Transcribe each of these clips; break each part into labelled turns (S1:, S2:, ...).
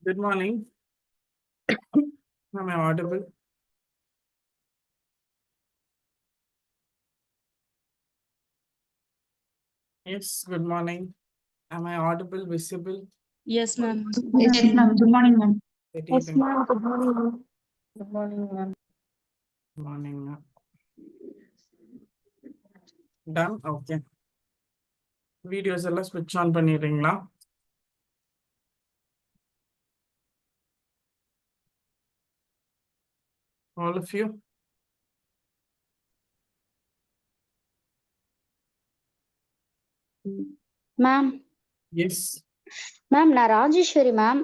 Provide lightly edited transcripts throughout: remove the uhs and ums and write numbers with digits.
S1: Good morning. Am I audible? Yes, good morning. Am I audible, visible?
S2: Yes, ma'am.
S3: Yes, ma'am. Good morning, ma'am.
S1: Good
S3: Yes,
S1: evening.
S3: ma'am. Good morning, ma'am. Good morning, ma'am.
S1: Morning. Done? Okay. Videos எல்லாம் switch on பண்ணிடுறீங்களா? All of you?
S2: Ma'am
S1: Yes.
S2: Ma'am நான் Rajeswari ma'am.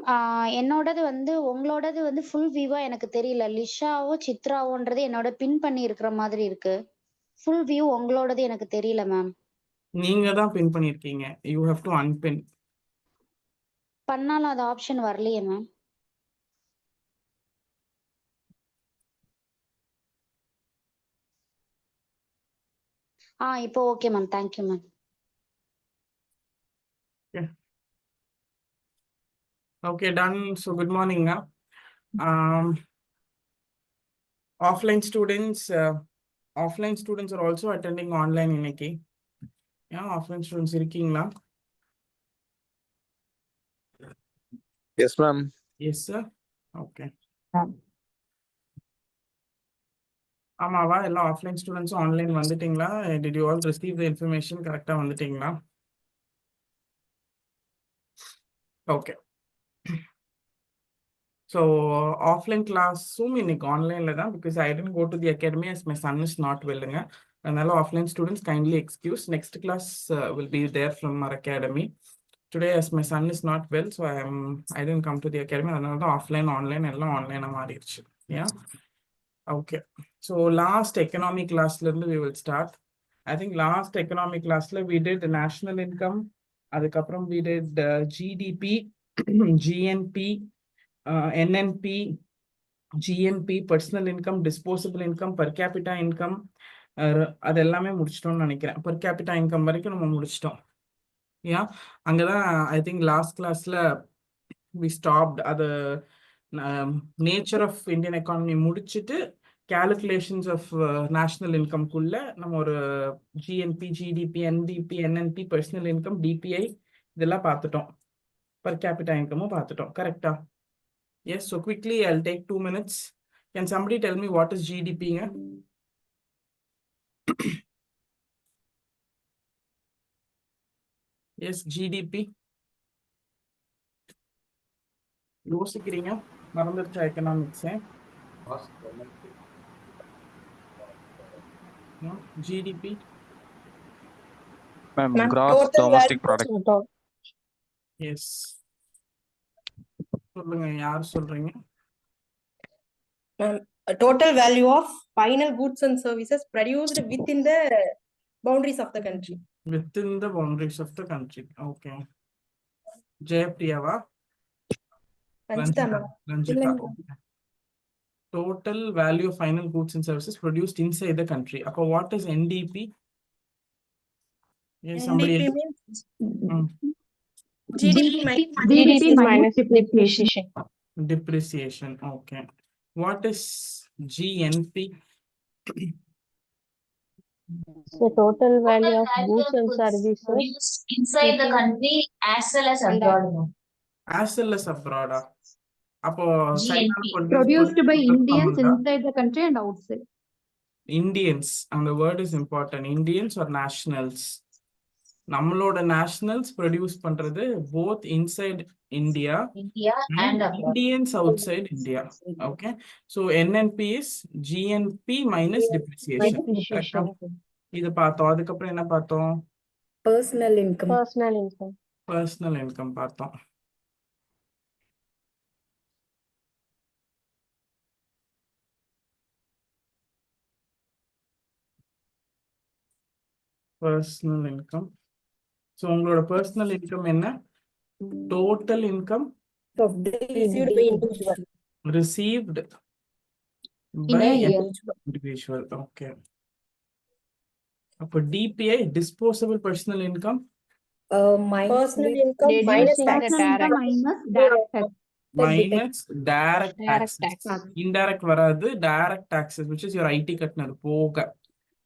S2: என்னோடது வந்து உங்களோடது வந்து full வியூவா எனக்கு தெரியல. லிஷாவோ சித்ராவோன்றது என்னோட பின் பண்ணி இருக்கிற மாதிரி இருக்கு. ஃபுல் வியூ உங்களோடது எனக்கு தெரியல மேம்.
S1: நீங்க தான் பின் பண்ணிருக்கீங்க. You have to unpin.
S2: பண்ணாலும் அது ஆப்ஷன் வரலையே மேம். இப்போ okay ma'am. Thank you ma'am.
S1: Okay, done. So good morning. Offline students are also attending online இன்னைக்கு. Yeah, offline students இருக்கீங்களா?
S4: Yes, ma'am.
S1: Yes, sir. Okay. ஆமாவா எல்லா ஆஃப்லைன் ஸ்டூடெண்ட்ஸும் ஆன்லைன் வந்துட்டீங்களா? Did you all receive the information கரெக்டா வந்துட்டீங்களா? Okay. So offline கிளாஸும் இன்னைக்கு ஆன்லைன்ல தான், because I didn't go to the academy as my son is not வெல்லுங்க. அதனால offline students kindly excuse. Next class will be there from our academy. Today as my son is not well, so I didn't come to the academy. அதனால தான் offline online எல்லாம் ஆன்லைனா மாறிடுச்சு. Yeah. Okay. So last economic class we will start. I think last economic class we did the national income. அதுக்கப்புறம் we did GDP, GNP, NNP, GNP, personal income, disposable income, per capita income. அது எல்லாமே முடிச்சிட்டோம்னு நினைக்கிறேன். per capita income வரைக்கும் நம்ம முடிச்சிட்டோம். Yeah, அங்கதான் I think last classல we stopped. அது nature of Indian economy முடிச்சிட்டு calculations of national income குள்ள நம்ம ஒரு GNP, GDP, NDP, NNP, personal income, DPI இதெல்லாம் பார்த்துட்டோம். per capita income பார்த்துட்டோம். கரெக்டா? Yes, so quickly I'll take 2 minutes. Can somebody tell me what is GDP? Yes, GDP. யோசிக்கிறீங்க? மறந்துடுச்சா economics? GDP.
S4: Ma'am,
S5: Ma'am,
S4: gross
S5: total
S4: domestic
S5: value
S4: product.
S5: of total.
S1: Yes. சொல்லுங்க, யார் சொல்றீங்க?
S5: Ma'am, a total value of final goods and services produced within the boundaries of the country.
S1: Within the boundaries of the country. Okay. Jayapriyava?
S5: Ranjita, ma'am.
S1: Ranjita.
S5: இல்லைங்க.
S1: Okay. Total value of final goods and services produced inside the country. Appo what is NDP? Yes, somebody
S5: NDP
S1: else.
S5: means GDP
S3: minus depreciation.
S1: Depreciation. Okay. What is GNP?
S3: So total value of goods and services
S6: produced inside the country as well as abroad.
S1: As well as abroad. அப்போ
S6: GNP.
S3: produced by Indians inside the country and outside.
S1: Indians, and the word is important. Indians or nationals? நம்மளோட nationals produce பண்றது both inside India
S6: And abroad.
S1: Indians outside India. Okay. So NNP is GNP minus depreciation.
S3: Depreciation.
S1: இது பார்த்தோம். அதுக்கப்புறம் என்ன பார்த்தோம்?
S5: personal income.
S3: Personal income.
S1: Personal income பார்த்தோம். Personal income. So உங்களோட personal income என்ன? Total income
S5: Of the received by individual.
S1: received
S3: In
S1: by
S3: a year.
S1: individual. Okay. அப்போ DPI, disposable personal income.
S5: Personal income minus
S3: Reducing
S5: tax.
S3: the direct.
S7: minus direct tax.
S1: minus direct
S3: Direct
S1: taxes.
S3: tax.
S1: Indirect வராது, direct taxes, which is your IT கட்டினது போக.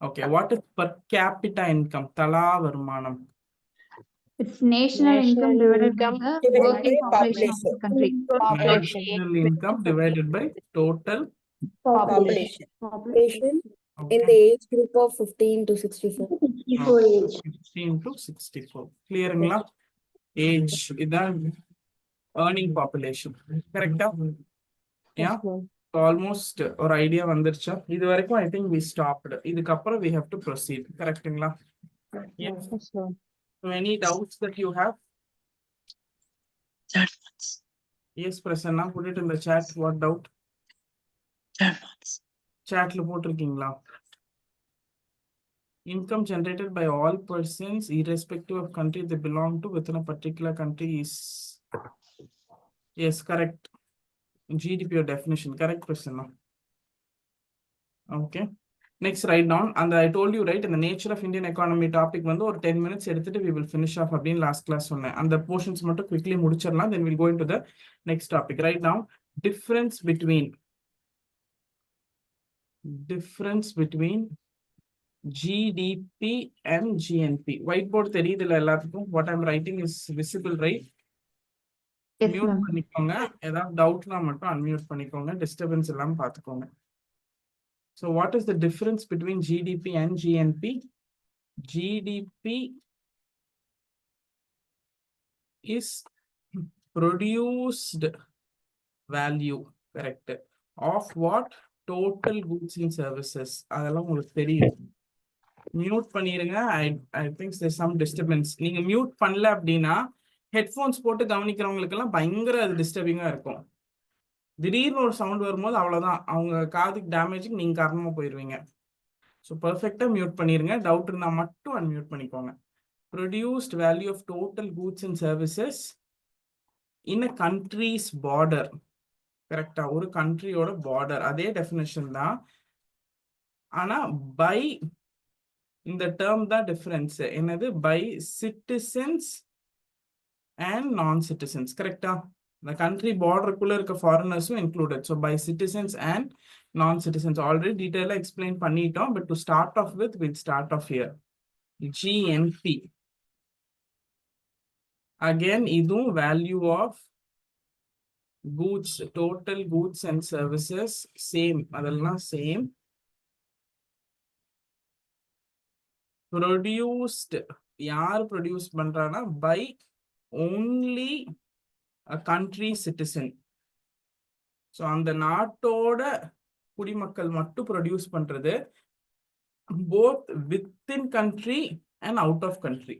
S1: Okay, what is per capita income? தலா வருமானம்.
S7: It's national income
S3: National
S7: divided by
S3: income
S7: the
S5: divided
S7: working
S5: by
S7: population of the country.
S2: Population.
S1: National income divided by total.
S5: population.
S7: Population.
S5: In
S1: Okay.
S5: the age group of 15 to 64.
S7: 64 age.
S1: 15 to 64. Clearங்களா? Age இதான் earning population. கரெக்டா? Yeah.
S3: Yes, ma'am.
S1: Almost ஒரு idea வந்துருச்சா? இது வரைக்கும் I think we stopped. இதுக்கப்புறம் we have to proceed. கரெக்ட்டுங்களா? Yes.
S3: Yes, ma'am.
S1: So any doubts that you have? Yes, Prasanna, put it in the chat. What doubt? Chatல போட்டிருக்கீங்களா? Income generated by all persons irrespective of country they belong to within a particular country is, yes, correct. GDP or definition, correct, Prasanna. Okay. Next, write down. And I told you, right, in the nature of Indian economy topic, வந்து ஒரு 10 minutes எடுத்துட்டு we will finish off அப்படின்னு last class சொன்னேன். அந்த portions மட்டும் quickly முடிச்சிடலாம். Then we'll go into the next topic. Right now, difference between GDP and GNP. Whiteboard தெரியுதுல எல்லாத்துக்கும்? What I'm writing is visible, right?
S7: Yes,
S1: Mute
S7: ma'am.
S1: பண்ணிக்கோங்க. ஏதாவது டவுட்னா மட்டும் unmute பண்ணிக்கோங்க. Disturbance எல்லாம் பார்த்துக்கோங்க. So what is the difference between GDP and GNP? GDP is produced value, correct? Of what? Total goods and services. அதெல்லாம் உங்களுக்கு தெரியும். மியூட் பண்ணிருங்க. I think there's some disturbance. நீங்க மியூட் பண்ணல அப்படின்னா ஹெட்ஃபோன்ஸ் போட்டு கவனிக்கிறவங்களுக்கெல்லாம் பயங்கர அது டிஸ்டர்பிங்கா இருக்கும். திடீர்னு ஒரு சவுண்ட் வரும்போது அவ்வளவுதான், அவங்க காதுக்கு டேமேஜுக்கு நீங்க காரணமா போயிருவீங்க. ஸோ பர்ஃபெக்டா மியூட் பண்ணிருங்க. டவுட் இருந்தா மட்டும் அன்மியூட் பண்ணிக்கோங்க. Produced value of total goods and services in a country's border. கரெக்டா? ஒரு கண்ட்ரியோட பார்டர். அதே டெஃபினேஷன் தான். ஆனா பை இந்த டேர்ம் தான் டிஃபரன்ஸ். என்னது? By citizens and non citizens. கரெக்டா? இந்த கண்ட்ரி பார்டருக்குள்ள இருக்க ஃபாரினர்ஸும் included. So by citizens and non citizens already டீட்டெயிலாக எக்ஸ்பிளைன் பண்ணிட்டோம். But to start off with will start off here. GNP. Again, இதுவும் value of goods, total goods and services, same. அதெல்லாம் same. Produced, யார் produce பண்றானா? by only a country citizen. So அந்த நாட்டோட குடிமக்கள் மட்டும் ப்ரொடியூஸ் பண்றது, both within country and out of country.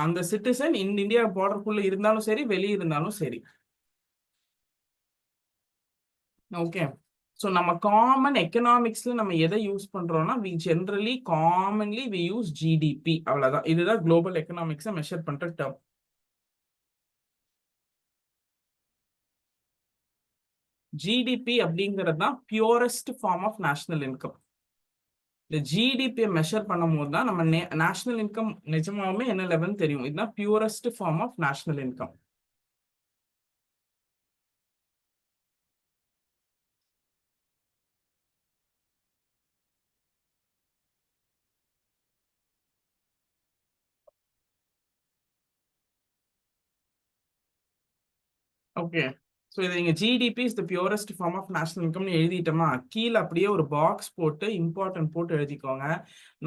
S1: அந்த சிட்டிசன் இந்தியா பார்டருக்குள்ள இருந்தாலும் சரி, வெளியே இருந்தாலும் சரி. ஓகே. ஸோ நம்ம காமன் எக்கனாமிக்ஸ்ல நம்ம எதை யூஸ் பண்றோம்னா, we generally commonly we use GDP. அவ்வளவுதான். இதுதான் குளோபல் எக்கனாமிக்ஸை மெஷர் பண்ற டேர்ம். ஜிடிபி அப்படிங்கிறது தான் purest form of national income. இந்த ஜிடிபியை மெஷர் பண்ணும் போது தான் நம்ம நேஷனல் இன்கம் நிஜமாவே என்ன லெவல்னு தெரியும். இதுதான் purest form of national income. Okay. So இது நீங்கள் GDP is the purest form of national இன்கம்னு எழுதிட்டோமா, கீழே அப்படியே ஒரு பாக்ஸ் போட்டு இம்பார்ட்டன்ட் போட்டு எழுதிக்கோங்க.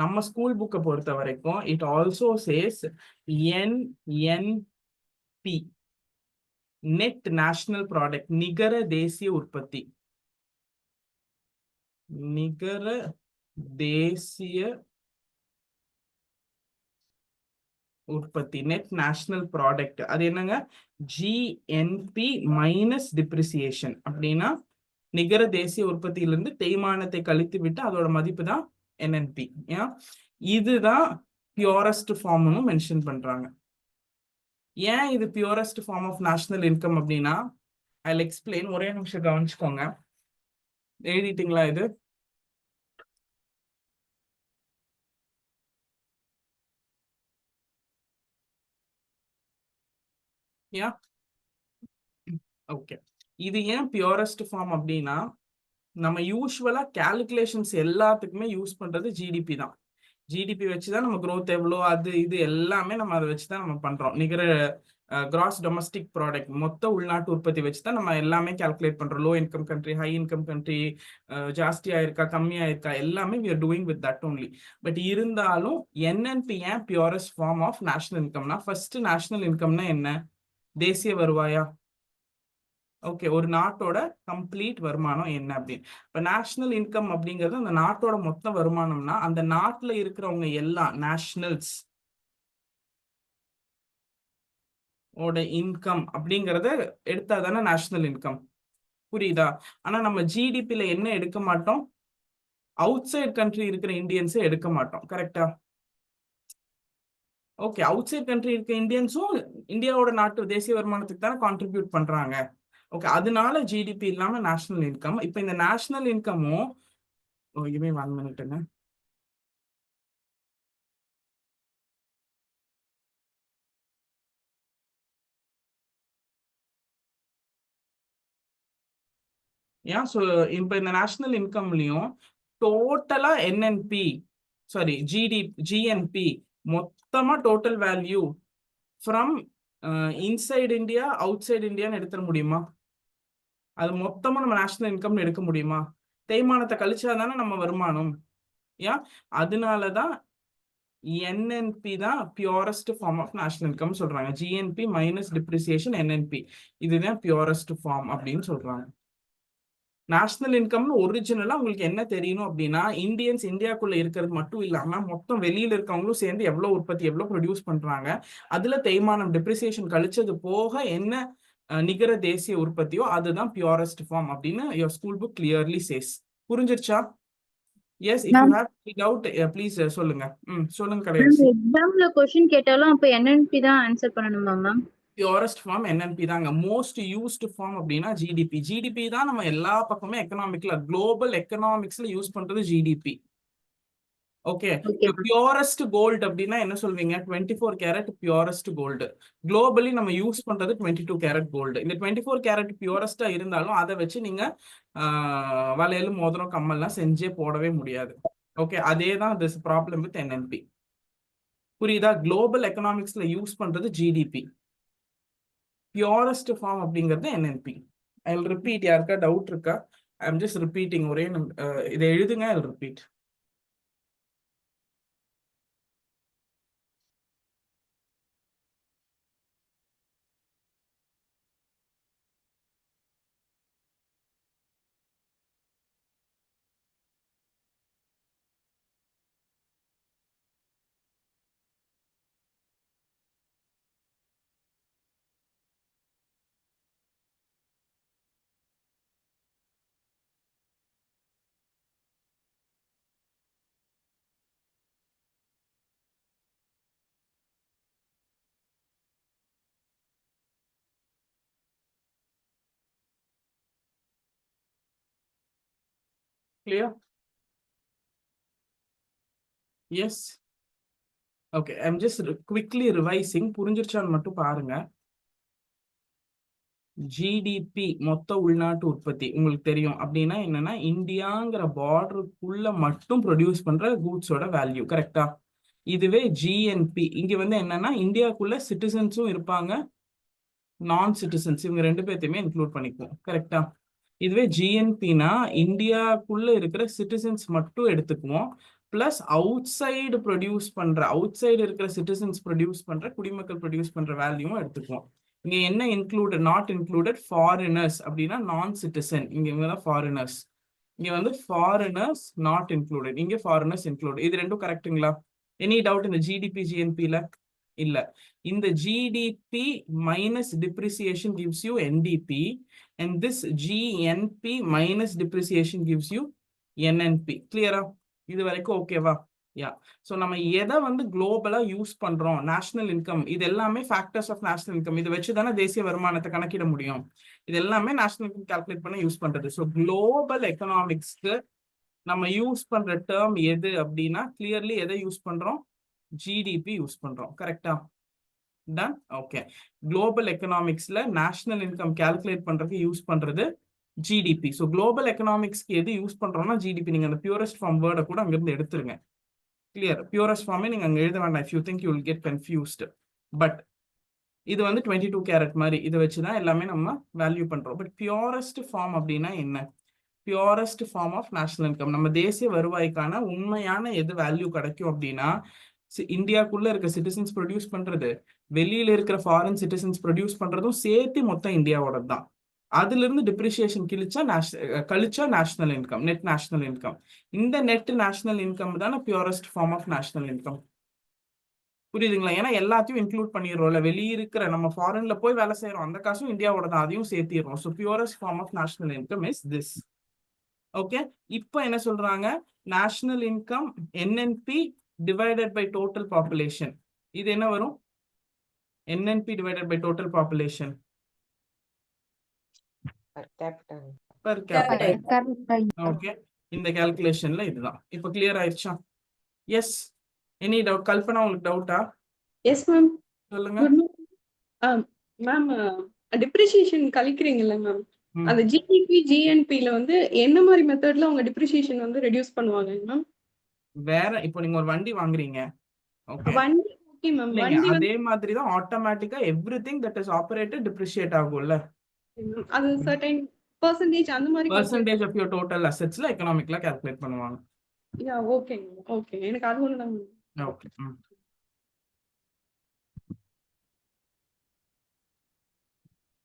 S1: நம்ம ஸ்கூல் புக்கை பொறுத்த வரைக்கும் it also chase NNP, net national product, நிகர தேசிய உற்பத்தி. நிகர தேசிய உற்பத்தி, நெட் நேஷனல் ப்ராடக்ட். அது என்னங்க? GNP minus depreciation. அப்படின்னா நிகர தேசிய உற்பத்தியிலிருந்து தேய்மானத்தை கழித்து விட்டு அதோட மதிப்பு தான் NNP. இதுதான் பியூரஸ்ட் ஃபார்ம்னு மென்ஷன் பண்றாங்க. ஏன் இது purest form of national income அப்படின்னா, ஐ எக்ஸ்பிளைன். ஒரே நிமிஷம் கவனிச்சுக்கோங்க. எழுதிட்டீங்களா இது? ஓகே, இது ஏன் பியூரஸ்ட் ஃபார்ம் அப்படின்னா, நம்ம யூஸ்வலா கால்குலேஷன்ஸ் எல்லாத்துக்குமே யூஸ் பண்றது ஜிடிபி தான். ஜிடிபி வச்சுதான் நம்ம growth எவ்வளோ, அது இது எல்லாமே நம்ம அதை வச்சுதான் நம்ம பண்றோம். நிகர கிராஸ் டொமஸ்டிக் ப்ராடக்ட், மொத்த உள்நாட்டு உற்பத்தி வச்சுதான் நம்ம எல்லாமே கால்குலேட் பண்றோம். Low income country, high income country, ஜாஸ்தியா இருக்கா கம்மியா இருக்கா, எல்லாமே we are doing with that only. But இருந்தாலும் என்என்பி ஏன் பியூரஸ்ட் ஃபார்ம் ஆஃப் நேஷனல் இன்கம்னா, ஃபர்ஸ்ட் நேஷனல் இன்கம்னா என்ன? தேசிய வருவாயா? ஓகே, ஒரு நாட்டோட கம்ப்ளீட் வருமானம் என்ன அப்படின்னு. இப்ப நேஷனல் இன்கம் அப்படிங்கிறது அந்த நாட்டோட மொத்த வருமானம்னா, அந்த நாட்டுல இருக்கிறவங்க எல்லாம் நேஷனல்ஸ் ஓட இன்கம் அப்படிங்கறத எடுத்தா தானே நேஷனல் இன்கம். புரியுதா? ஆனா நம்ம ஜிடிபில என்ன எடுக்க மாட்டோம்? அவுட் சைட் கண்ட்ரி இருக்கிற இந்தியன்ஸை எடுக்க மாட்டோம். கரெக்டா? ஓகே, அவுட் சைட் கண்ட்ரி இருக்க இந்தியன்ஸும் இந்தியாவோட நாட்டு தேசிய வருமானத்துக்கு தானே கான்ட்ரிபியூட் பண்றாங்க. ஓகே, அதனால ஜிடிபி இல்லாம நேஷனல் இன்கம். இப்ப இந்த நேஷனல் இன்கமும், give me 1 minute. ஏன் இப்ப இந்த நேஷனல் இன்கம்லயும் டோட்டலா என்என்பி சாரி ஜிஎன்பி மொத்தமா total value from inside India out side இந்தியான்னு எடுத்துட முடியுமா? அது மொத்தமா நம்ம நேஷனல் இன்கம் எடுக்க முடியுமா? தேய்மானத்தை கழிச்சாதானே நம்ம வருமானம். ஏன்? அதனாலதான் என்என்பி தான் purest form of national income சொல்றாங்க. ஜிஎன்பி மைனஸ் டிப்ரிசியேஷன் என்என்பி, இதுதான் பியூரஸ்ட் ஃபார்ம் அப்படின்னு சொல்றாங்க. நேஷனல் இன்கம்னு ஒரிஜினலா உங்களுக்கு என்ன தெரியணும் அப்படின்னா, இந்தியன்ஸ் இந்தியாக்குள்ள இருக்கிறது மட்டும் இல்லாம மொத்தம் வெளியில இருக்கவங்களும் சேர்ந்து எவ்வளவு உற்பத்தி எவ்வளவு ப்ரொடியூஸ் பண்றாங்க, அதுல தேய்மானம் டிப்ரிசியேஷன் கழிச்சது போக என்ன நிகர தேசிய உற்பத்தியோ அதுதான் பியூரஸ்ட் ஃபார்ம் அப்படின்னு your school book clearly says. புரிஞ்சிருச்சா? Yes, if you have any doubt please சொல்லுங்க. சொல்லுங்க கடைசி.
S7: எக்ஸாம்ல கொஸ்டின் கேட்டாலும் அப்ப என்என்பி தான் ஆன்சர் பண்ணணுமா மேம்?
S1: பியூரஸ்ட் ஃபார்ம் என்என்பி தாங்க. மோஸ்ட் யூஸ்டு ஃபார்ம் அப்படின்னா ஜிடிபி. ஜிடிபி தான் நம்ம எல்லா பக்கமே எக்கனாமிக்ல குளோபல் எக்கனாமிக்ஸ்ல யூஸ் பண்றது ஜிடிபி. ஓகே, பியூரஸ்ட் கோல்டு அப்படின்னா என்ன சொல்வீங்க? 24 கேரட் பியூரஸ்ட் கோல்டு. குளோபலி நம்ம யூஸ் பண்றது 22 கேரட் கோல்டு. இந்த 24 கேரட் பியூரஸ்டா இருந்தாலும் அதை வச்சு நீங்க வளையல், மோதிரம், கம்மல்லாம் செஞ்சே போடவே முடியாது. ஓகே, அதே தான் திஸ் ப்ராப்ளம் வித் என்என்பி. புரியுதா? குளோபல் எக்கனாமிக்ஸ்ல யூஸ் பண்றது ஜிடிபி. பியூரஸ்ட் ஃபார்ம் அப்படிங்கிறது என்என்பி. I will repeat. யாருக்கா டவுட் இருக்கா? I am just repeating. ஒரே இதை எழுதுங்க. I will repeat. Clear? Yes. Okay, I'm just quickly revising. புரிஞ்சிருச்சான்னு மட்டும் பாருங்க. ஜிடிபி மொத்த உள்நாட்டு உற்பத்தி உங்களுக்கு தெரியும் அப்படின்னா என்னன்னா, இந்தியாங்கிற பார்டருக்குள்ள மட்டும் ப்ரொடியூஸ் பண்ற கூட்ஸோட வேல்யூ. கரெக்டா? இதுவே ஜிஎன்பி இங்க வந்து என்னன்னா, இந்தியாக்குள்ள சிட்டிசன்ஸும் இருப்பாங்க, நான் சிட்டிசன்ஸ், இவங்க ரெண்டு பேர்த்தையுமே இன்க்ளூட் பண்ணிக்குவோம். கரெக்டா? இதுவே ஜிஎன்பினா இந்தியாக்குள்ள இருக்கிற சிட்டிசன்ஸ் மட்டும் எடுத்துக்குவோம், பிளஸ் அவுட் சைடு ப்ரொடியூஸ் பண்ற, அவுட் சைடு இருக்கிற சிட்டிசன்ஸ் ப்ரொடியூஸ் பண்ற, குடிமக்கள் ப்ரொடியூஸ் பண்ற வேல்யூவும் எடுத்துக்குவோம். இங்க என்ன இன்க்ளூடட்? நாட் இன்க்ளூடட் ஃபாரினர்ஸ் அப்படின்னா நான் சிட்டிசன். இங்க தான் ஃபாரினர்ஸ். இங்க வந்து ஃபாரினர்ஸ் நாட் இன்க்ளூடட், இங்க ஃபாரினர்ஸ் இன்க்ளூடட். இது ரெண்டும் கரெக்டுங்களா? எனி டவுட் இந்த ஜிடிபி ஜிஎன்பில? இல்ல. இந்த GDP minus depreciation gives you NDP and this GNP minus depreciation gives you NNP. கிளியரா? இது வரைக்கும் ஓகேவா? யா. ஸோ நம்ம எதை வந்து குளோபலா யூஸ் பண்றோம்? National income. இது எல்லாமே ஃபேக்டர்ஸ் ஆஃப் நேஷனல் இன்கம். இதை வச்சு தானே தேசிய வருமானத்தை கணக்கிட முடியும். இது எல்லாமே நேஷனல் இன்கம் கால்குலேட் பண்ண யூஸ் பண்றது. ஸோ குளோபல் எக்கனாமிக்ஸ்க்கு நம்ம யூஸ் பண்ற டேர்ம் எது அப்படின்னா, கிளியர்லி எதை யூஸ் பண்றோம்? ஜிடிபி யூஸ் பண்றோம். கரெக்டா? Done okay. குளோபல் எக்கனாமிக்ஸ்ல நேஷனல் இன்கம் கால்குலேட் பண்றதுக்கு யூஸ் பண்றது ஜிடிபி. ஸோ குளோபல் எக்கனாமிக்ஸ்க்கு எது யூஸ் பண்றோம்னா ஜிடிபி. நீங்க அந்த பியூரஸ்ட் ஃபார்ம் வேர்டை கூட அங்கிருந்து எடுத்துருங்க. கிளியர்? பியூரஸ்ட் ஃபார்மே நீங்க அங்க எழுத வேண்டாம். If you think you will get confused. But இது வந்து 22 கேரட் மாதிரி இதை வச்சுதான் எல்லாமே நம்ம வேல்யூ பண்றோம். பட் பியூரஸ்ட் ஃபார்ம் அப்படின்னா என்ன? Purest form of national income, நம்ம தேசிய வருவாய்க்கான உண்மையான எது வேல்யூ கிடைக்கும் அப்படின்னா இந்தியாக்குள்ள இருக்க சிட்டிசன்ஸ் ப்ரொடியூஸ் பண்றது, வெளியில இருக்கிற ஃபாரின் சிட்டிசன்ஸ் ப்ரொடியூஸ் பண்றதும் சேர்த்து மொத்தம் இந்தியாவோட தான். அதுல இருந்து டிப்ரிசியேஷன் கழிச்சா national income, net national income. இந்த நெட் நேஷனல் இன்கம் தானே purest form of national income. புரியுதுங்களா? ஏன்னா எல்லாத்தையும் இன்க்ளூட் பண்ணிடுறோம்ல. வெளியே இருக்கிற நம்ம ஃபாரின்ல போய் வேலை செய்யறோம், அந்த காசும் இந்தியாவோட தான், அதையும் சேர்த்திடுறோம். So purest form of national income is this. Okay. இப்போ என்ன சொல்றாங்க? National income NNP divided by total population. இது என்ன வரும்? NNP divided by total population per capita. Okay. இந்த கால்குலேஷன்ல இதுதான். இப்போ கிளியர் ஆயிடுச்சா? எஸ். Any doubt? கல்பனா, உங்களுக்கு டவுட்டா?
S8: Yes ma'am.
S1: சொல்லுங்க.
S8: மேம் டிப்ரிசியேஷன் கழிக்கிறீங்கல்ல மேம், அந்த ஜிடிபி ஜிஎன்பில வந்து என்ன மாதிரி மெத்தட்ல உங்க டிப்ரிசியேஷன் வந்து ரெடியூஸ் பண்ணுவாங்க மேம்?
S1: வேற இப்போ நீங்க ஒரு வண்டி வாங்குறீங்க, ஓகே,
S8: வண்டி ஓகே மேம், வண்டி வந்து
S1: அதே மாதிரி தான் ஆட்டோமேட்டிக்கா everything that is operated depreciate ஆகும்ல.
S8: அது சர்டைன் பெர்சன்டேஜ் அந்த மாதிரி
S1: பெர்சன்டேஜ் ஆஃப் யுவர் டோட்டல் அசெட்ஸ்ல எக்கனாமிக்ல கால்குலேட் பண்ணுவாங்க.
S8: யா ஓகே ஓகே, எனக்கு அது ஒன்று தான்.
S1: Okay.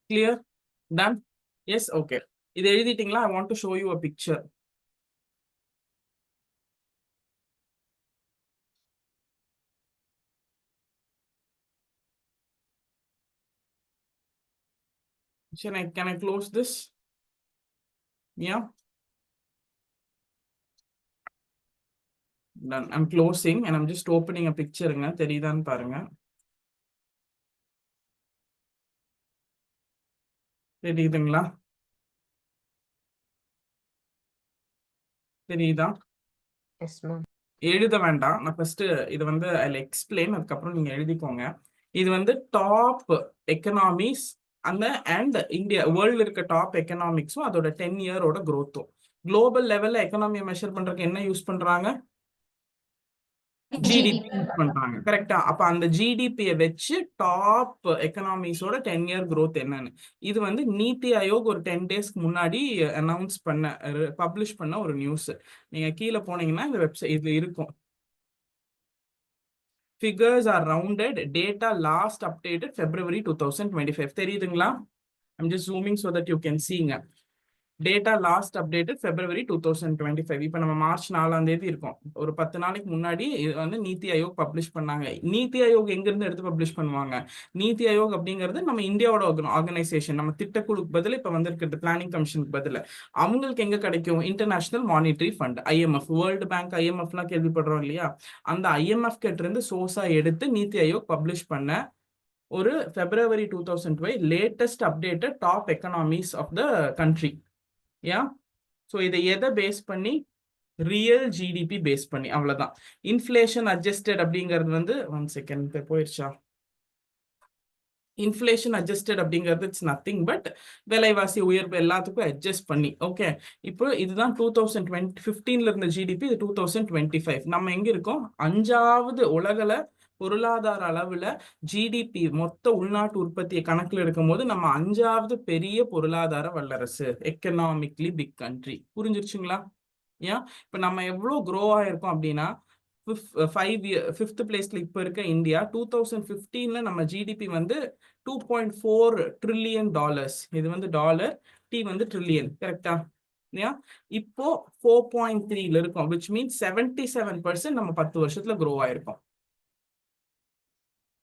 S1: Clear? Done? Yes. Okay. இது எழுதிட்டீங்களா? I want to show you a picture. Can I close this? Yeah. Done. I'm closing and I'm just opening a picture. தெரியுதான்னு பாருங்க. தெரியுதுங்களா? தெரியுதா?
S3: Yes ma'am.
S1: எழுத வேண்டாம். நான் ஃபர்ஸ்ட் இது வந்து I'll explain, அதுக்கப்புறம் நீங்க எழுதிக்கோங்க. இது வந்து top economics and India world இருக்க டாப் எக்கனாமிக்ஸும் அதோட 10 இயரோட growthம். குளோபல் லெவல்ல எக்கனாமியை மெஷர் பண்றதுக்கு என்ன யூஸ் பண்றாங்க? ஜிடிபி யூஸ் பண்றாங்க. கரெக்டா? அப்ப அந்த ஜிடிபியை வச்சு டாப் எக்கனாமிஸோட 10 இயர் growth என்னன்னு, இது வந்து நீத்தி ஆயோக் ஒரு 10 டேஸ்க்கு முன்னாடி அனௌன்ஸ் பப்ளிஷ் பண்ண ஒரு நியூஸ். நீங்க கீழே போனீங்கன்னா இந்த வெப்சைட் இதுல இருக்கும். Figures are rounded. Data last updated February 2025. தெரியுதுங்களா? I'm just zooming so that you can see. Data last updated February 2025. இப்போ நம்ம மார்ச் 4ஆம் தேதி இருக்கோம். ஒரு 10 நாளைக்கு முன்னாடி இது வந்து நீத்தி ஆயோக் பப்ளிஷ் பண்ணாங்க. நீத்தி ஆயோக் எங்க இருந்து எடுத்து பப்ளிஷ் பண்ணுவாங்க? நீத்தி ஆயோக் அப்படிங்கிறது நம்ம இந்தியாவோட ஆர்கனைசேஷன். நம்ம திட்டக்குழுக்கு பதில் இப்ப வந்திருக்கிறது பிளானிங் கமிஷனுக்கு பதில். அவங்களுக்கு எங்க கிடைக்கும்? International monetary fund, IMF, world bank, IMFலாம் கேள்விப்படுறோம் இல்லையா? அந்த IMF கிட்ட இருந்து சோர்ஸா எடுத்து நீத்தி ஆயோக் பப்ளிஷ் பண்ண ஒரு February 2025 latest updated top economies of the country. So இதை எதை பேஸ் பண்ணி? ரியல் ஜிடிபி பேஸ் பண்ணி. அவ்வளவுதான். இன்ஃப்ளேஷன் அட்ஜஸ்டட் அப்படிங்கிறது வந்து 1 செகண்ட் போயிடுச்சா? இன்ஃப்ளேஷன் அட்ஜஸ்டட் அப்படிங்கிறது இட்ஸ் நத்திங் பட் விலைவாசி உயர்வு எல்லாத்துக்கும் அட்ஜஸ்ட் பண்ணி. ஓகே. இப்போ இதுதான் 2015ல இருந்த ஜிடிபி, இது 2025. நம்ம எங்க இருக்கோம்? 5வது உலகில பொருளாதார அளவுல ஜிடிபி மொத்த உள்நாட்டு உற்பத்தியை கணக்கில் எடுக்கும் போது நம்ம 5வது பெரிய பொருளாதார வல்லரசு, எக்கனாமிக்லி பிக் கண்ட்ரி. புரிஞ்சிருச்சுங்களா? ஏன் இப்ப நம்ம எவ்வளவு க்ரோ ஆயிருக்கோம் அப்படின்னா 5th பிளேஸ்ல இப்ப இருக்க இந்தியா 2015ல நம்ம ஜிடிபி வந்து $2.4 trillion. இது வந்து டாலர், டி வந்து ட்ரில்லியன். கரெக்டா? இப்போ 4.3ல இருக்கும், which means 77% நம்ம 10 வருஷத்துல க்ரோ ஆயிருக்கோம்.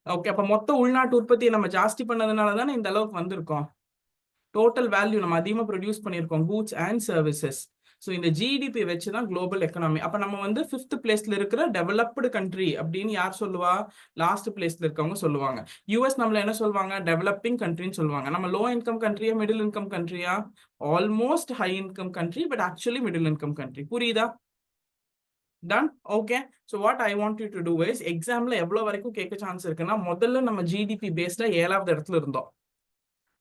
S1: ஓகே. அப்ப மொத்த உள்நாட்டு உற்பத்தியை நம்ம ஜாஸ்தி பண்ணதுனால தானே இந்த அளவுக்கு வந்திருக்கோம். டோட்டல் வேல்யூ நம்ம அதிகமா ப்ரொடியூஸ் பண்ணியிருக்கோம், கூட்ஸ் அண்ட் சர்வீசஸ். ஸோ இந்த ஜிடிபி வச்சுதான் குளோபல் எக்கனாமி. அப்ப நம்ம வந்து 5th பிளேஸ்ல இருக்கிற டெவலப்டு கண்ட்ரி அப்படின்னு யார் சொல்லுவா? லாஸ்ட் பிளேஸ்ல இருக்கவங்க சொல்லுவாங்க. யூஎஸ் நம்மள என்ன சொல்லுவாங்க? டெவலப்பிங் கண்ட்ரின்னு சொல்லுவாங்க. நம்ம லோ இன்கம் கண்ட்ரியா, மிடில் இன்கம் கண்ட்ரியா? Almost high income country, but actually middle income country. புரியுதா? Done okay. So what I want you to do is எக்ஸாம்ல எவ்வளோ வரைக்கும் கேட்க சான்ஸ் இருக்குன்னா, முதல்ல நம்ம ஜிடிபி பேஸ்டா 7வது இடத்துல இருந்தோம்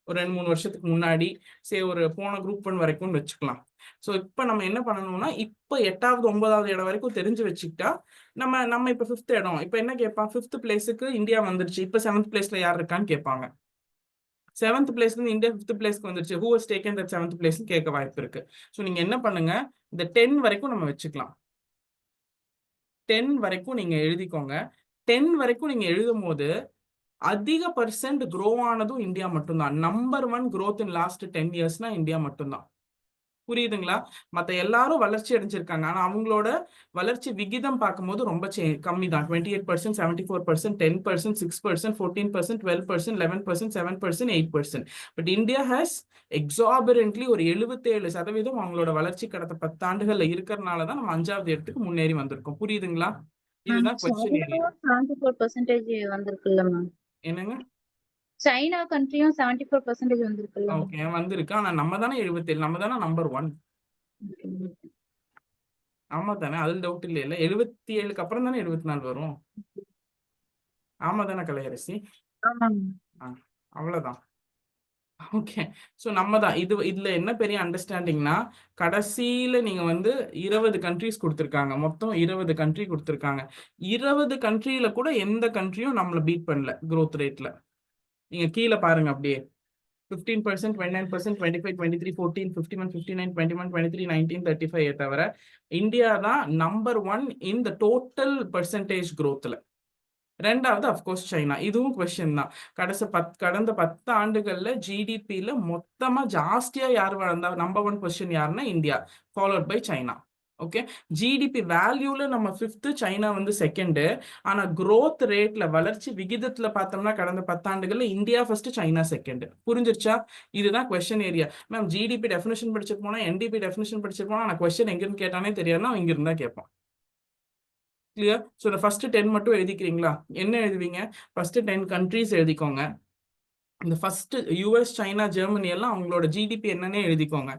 S1: ஒரு 2-3 வருஷத்துக்கு முன்னாடி. சரி, ஒரு போன குரூப் 1 வரைக்கும் வச்சுக்கலாம். ஸோ இப்போ நம்ம என்ன பண்ணணும்னா, இப்போ 8வது 9வது இடம் வரைக்கும் தெரிஞ்சு வச்சுக்கிட்டா நம்ம நம்ம இப்போ 5th இடம். இப்போ என்ன கேட்பான், 5th பிளேஸுக்கு இந்தியா வந்துருச்சு, இப்போ 7th பிளேஸ்ல யார் இருக்கான்னு கேட்பாங்க. 7th பிளேஸ்ல இருந்து இந்தியா 5th பிளேஸ்க்கு வந்துருச்சு, who has taken that 7th place கேட்க வாய்ப்பு இருக்கு. ஸோ நீங்க என்ன பண்ணுங்க, இந்த 10 வரைக்கும் நம்ம வச்சுக்கலாம். 10 வரைக்கும் நீங்க எழுதிக்கோங்க. 10 வரைக்கும் நீங்க எழுதும் போது அதிக பர்சன்ட் க்ரோ ஆனதும் இந்தியா மட்டும்தான். நம்பர் 1 growth in last 10 yearsனா இந்தியா மட்டும்தான். புரியுதுங்களா? மத்த எல்லாரும் வளர்ச்சி அடைஞ்சிருக்காங்க. ஆனா அவங்களோட வளர்ச்சி விகிதம் பார்க்கும்போது ரொம்ப கம்மி தான். 28%, 74%, 10%, 6%, 14%, 12%, 11%, 7%, 8%. பட் இந்தியா ஹேஸ் எக்ஸாபரண்ட்லி ஒரு 77% அவங்களோட வளர்ச்சி கடந்த 10 ஆண்டுகள்ல இருக்கிறதுனால தான் நம்ம 5வது இடத்துக்கு முன்னேறி வந்திருக்கோம். புரியுதுங்களா? இதுதான் கொஸ்டின் ஏரியா.
S7: 74% வந்திருக்குல்ல மேம்.
S1: என்னங்க?
S7: சைனா கண்ட்ரியும் 74% வந்திருக்குல்ல மேம்.
S1: ஓகே, வந்திருக்கு. ஆனா நம்ம தானே 77, நம்ம தானே நம்பர் 1. ஆமா தானே, அதுல டவுட் இல்லையில. 77க்கு அப்புறம் தானே 74 வரும். ஆமா தானே கலையரசி?
S7: ஆமாங்க.
S1: அவ்வளவுதான். ஓகே. ஸோ நம்ம தான் இதுல என்ன பெரிய அண்டர்ஸ்டாண்டிங்னா, கடைசியில நீங்க வந்து 20 கண்ட்ரிஸ் கொடுத்துருக்காங்க. மொத்தம் 20 கண்ட்ரி கொடுத்துருக்காங்க. 20 கண்ட்ரியில கூட எந்த கண்ட்ரியும் நம்மள பீட் பண்ணல growth ரேட்ல. நீங்க கீழே பாருங்க அப்படியே. 15%, 29%, 25, 23, 14, 51, 59, 21, 23, 19, 35 தவிர இந்தியா தான் number 1 in the total percentage growthல. ரெண்டாவது அஃப்கோர்ஸ் சைனா. இதுவும் கொஸ்டின் தான். கடந்த 10 ஆண்டுகள்ல ஜிடிபியில மொத்தமா ஜாஸ்தியா யார் வளர்ந்தா, நம்பர் 1 பொசிஷன் யாருன்னா India, followed by China. Okay. GDP வேல்யூல நம்ம 5th, சைனா வந்து 2nd. ஆனா growth ரேட்ல வளர்ச்சி விகிதத்துல பார்த்தோம்னா கடந்த 10 ஆண்டுகள்ல இந்தியா ஃபர்ஸ்ட், சைனா 2nd. புரிஞ்சிருச்சா? இதுதான் question area. Ma'am GDP definition படிச்சுட்டு போனா, என்டிபி டெஃபினேஷன் படிச்சுட்டு போனா, நான் கொஸ்டின் எங்கிருந்து கேட்டானே தெரியாதுன்னா இங்க இருந்தா கேட்பான். கிளியர்? ஸோ இந்த ஃபர்ஸ்ட் 10 மட்டும் எழுதிக்கிறீங்களா? என்ன எழுதுவீங்க? ஃபர்ஸ்ட் 10 கண்ட்ரீஸ் எழுதிக்கோங்க. இந்த ஃபர்ஸ்ட் யூஎஸ், சைனா, ஜெர்மனி எல்லாம் அவங்களோட ஜிடிபி என்னன்னே எழுதிக்கோங்க.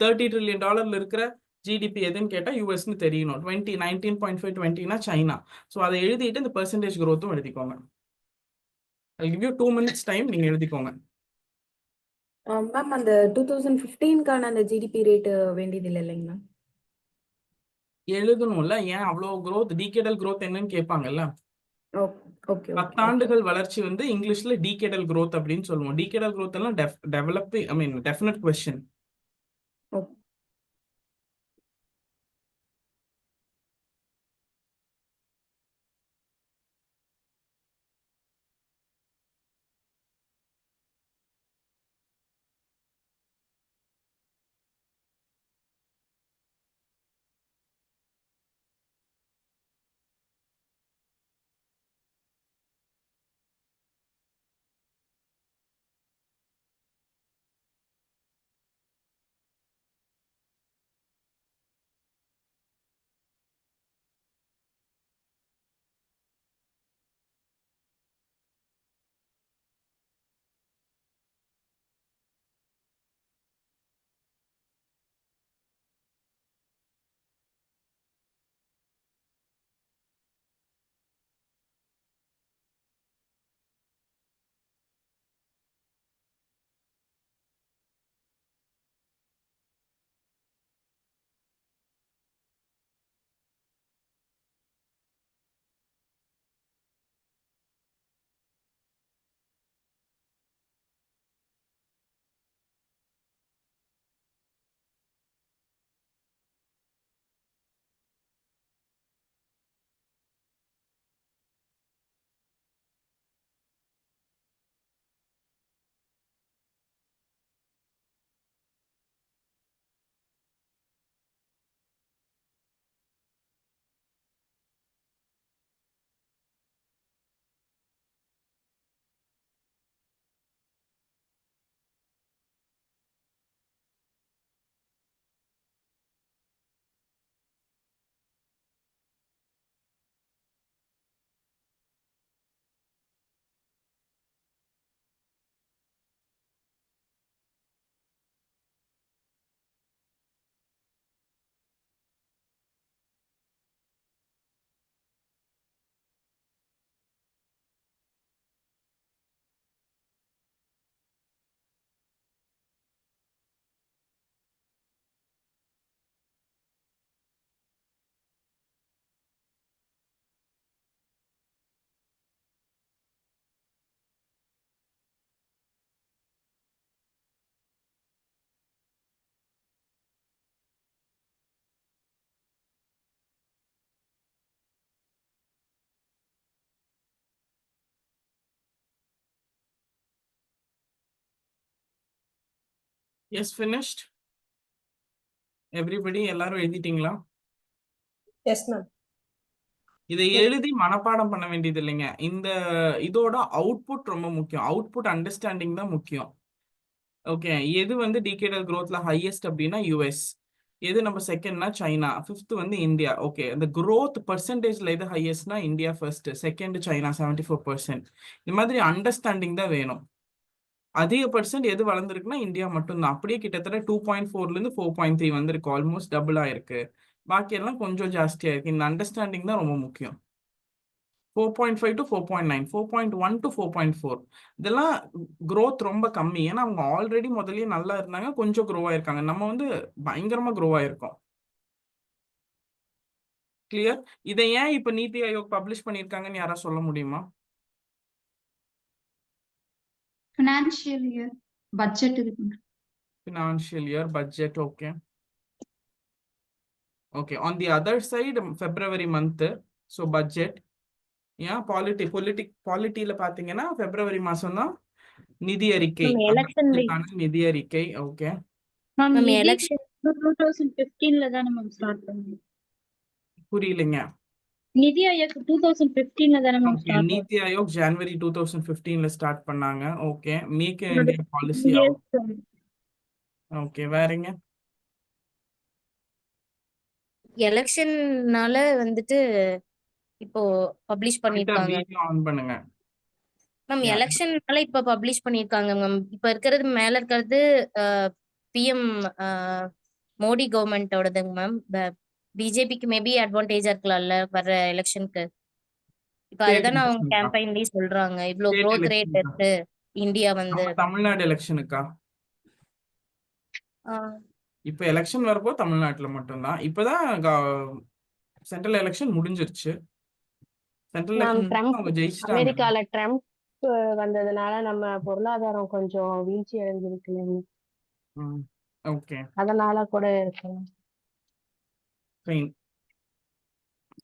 S1: $30 trillion இருக்கிற ஜிடிபி எதுன்னு கேட்டா யூஎஸ்ன்னு தெரியணும். 19.5, 20னா சைனா. ஸோ அதை எழுதிட்டு இந்த பெர்சன்டேஜ் growthம் எழுதிக்கோங்க. I'll give you 2 minutes time, நீங்க எழுதிக்கோங்க.
S5: மேம் அந்த 2015க்கான அந்த ஜிடிபி ரேட் வேண்டியது இல்லைங்க மேம்.
S1: எழுதணும்ல, ஏன் அவ்வளோ growth, டீகேடல் growth என்னன்னு கேட்பாங்கல்ல.
S5: ஓகே
S1: 10 ஆண்டுகள் வளர்ச்சி வந்து இங்கிலீஷ்ல டீகேடல் growth அப்படின்னு சொல்லுவோம். டீகேடல் growth எல்லாம் developing, I mean definite question.
S5: Okay.
S1: Yes, finished. Everybody, எல்லாரும் எழுதிட்டீங்களா?
S5: Yes ma'am.
S1: இதை எழுதி மனப்பாடம் பண்ண வேண்டியது இல்லைங்க. இந்த இதோட அவுட்புட் ரொம்ப முக்கியம். அவுட்புட் அண்டர்ஸ்டாண்டிங் தான் முக்கியம். ஓகே, எது வந்து டிகேடல் growthல ஹையஸ்ட் அப்படின்னா யூஎஸ், எது நம்ம செகண்ட்னா சைனா, ஃபிஃப்த் வந்து இந்தியா. ஓகே, இந்த growth பர்சன்டேஜ்ல எது ஹையஸ்ட்னா இந்தியா ஃபர்ஸ்ட், செகண்ட் சைனா 74%. இந்த மாதிரி அண்டர்ஸ்டாண்டிங் தான் வேணும். அதிக பர்சன்ட் எது வளர்ந்துருக்குன்னா இந்தியா மட்டும்தான். அப்படியே கிட்டத்தட்ட 2.4ல இருந்து 4.3 வந்திருக்கு, ஆல்மோஸ்ட் டபுள் ஆயிருக்கு. பாக்கி எல்லாம் கொஞ்சம் ஜாஸ்தியா இருக்கு. இந்த அண்டர்ஸ்டாண்டிங் தான் ரொம்ப முக்கியம். 4.5 to 4.9, 4.1 to 4.4 இதெல்லாம் growth ரொம்ப கம்மி. ஏன்னா அவங்க ஆல்ரெடி முதல்லயே நல்லா இருந்தாங்க, கொஞ்சம் க்ரோ ஆயிருக்காங்க. நம்ம வந்து பயங்கரமா க்ரோ ஆயிருக்கோம். கிளியர்? இதை ஏன் இப்ப நீத்தி ஆயோக் பப்ளிஷ் பண்ணியிருக்காங்கன்னு யாரா சொல்ல முடியுமா?
S7: ஃபினான்ஷியல் இயர் பட்ஜெட் இருக்கு.
S1: Financial year budget, okay. Okay, on the other side, February month, so budget. Yeah, பாலிட்டியில பாத்தீங்கன்னா பிப்ரவரி மாசம் தான் நிதி அறிக்கை,
S3: நம்ம election
S1: அதற்கான நிதி அறிக்கை. Okay,
S7: ma'am
S3: ma'am
S7: NITI
S3: election
S7: 2015ல தானே மேம் ஸ்டார்ட் பண்ணோம்.
S1: புரியலைங்க.
S7: நிதி ஆயோக் 2015ல தானே ma'am
S1: okay,
S7: start
S1: NITI Aayog ஜனவரி 2015ல ஸ்டார்ட் பண்ணாங்க. ஓகே, மேக்
S7: பண்ணோம்.
S1: India policy out. ஓகே, வேறங்க?
S3: எலெக்ஷன்னால வந்துட்டு இப்போ பப்ளிஷ் பண்ணிருக்காங்க.
S1: வீடியோ ஆன் பண்ணுங்க.
S3: Ma'am
S1: Yeah.
S3: எலெக்ஷன்னால இப்ப பப்ளிஷ் பண்ணிருக்காங்க மேம். இப்ப இருக்கிறது மேல இருக்கிறது பிஎம் மோடி கவர்மெண்டோடதுங்க மேம். பிஜேபிக்கு மேபி அட்வான்டேஜா இருக்கலாம்ல வர்ற எலெக்ஷனுக்கு. இப்ப
S1: State
S3: அதுதான் அவங்க
S1: election-க்கா?
S3: கேம்பெயின்லயே சொல்றாங்க. இவ்ளோ
S1: State
S3: growth rate
S1: election-க்கா?
S3: இருக்கு இந்தியா வந்து.
S1: நம்ம தமிழ்நாடு எலெக்ஷனுக்கா?
S3: ஆஹ்
S1: இப்ப எலெக்ஷன் வரப்போ தமிழ்நாட்டுல மட்டும்தான். இப்பதான் சென்ட்ரல் எலெக்ஷன் முடிஞ்சிருச்சு. சென்ட்ரல்
S9: மேம்
S1: எலெக்ஷன்
S9: ட்ரம்ப்
S1: அவங்க ஜெயிச்சிட்டாங்க.
S9: அமெரிக்கால ட்ரம்ப் வந்ததுனால நம்ம பொருளாதாரம் கொஞ்சம் வீழ்ச்சி அடைஞ்சிருக்கு இல்லைங்க.
S1: ஓகே,
S9: அதனால கூட இருக்கலாம்.
S1: ஃபைன்.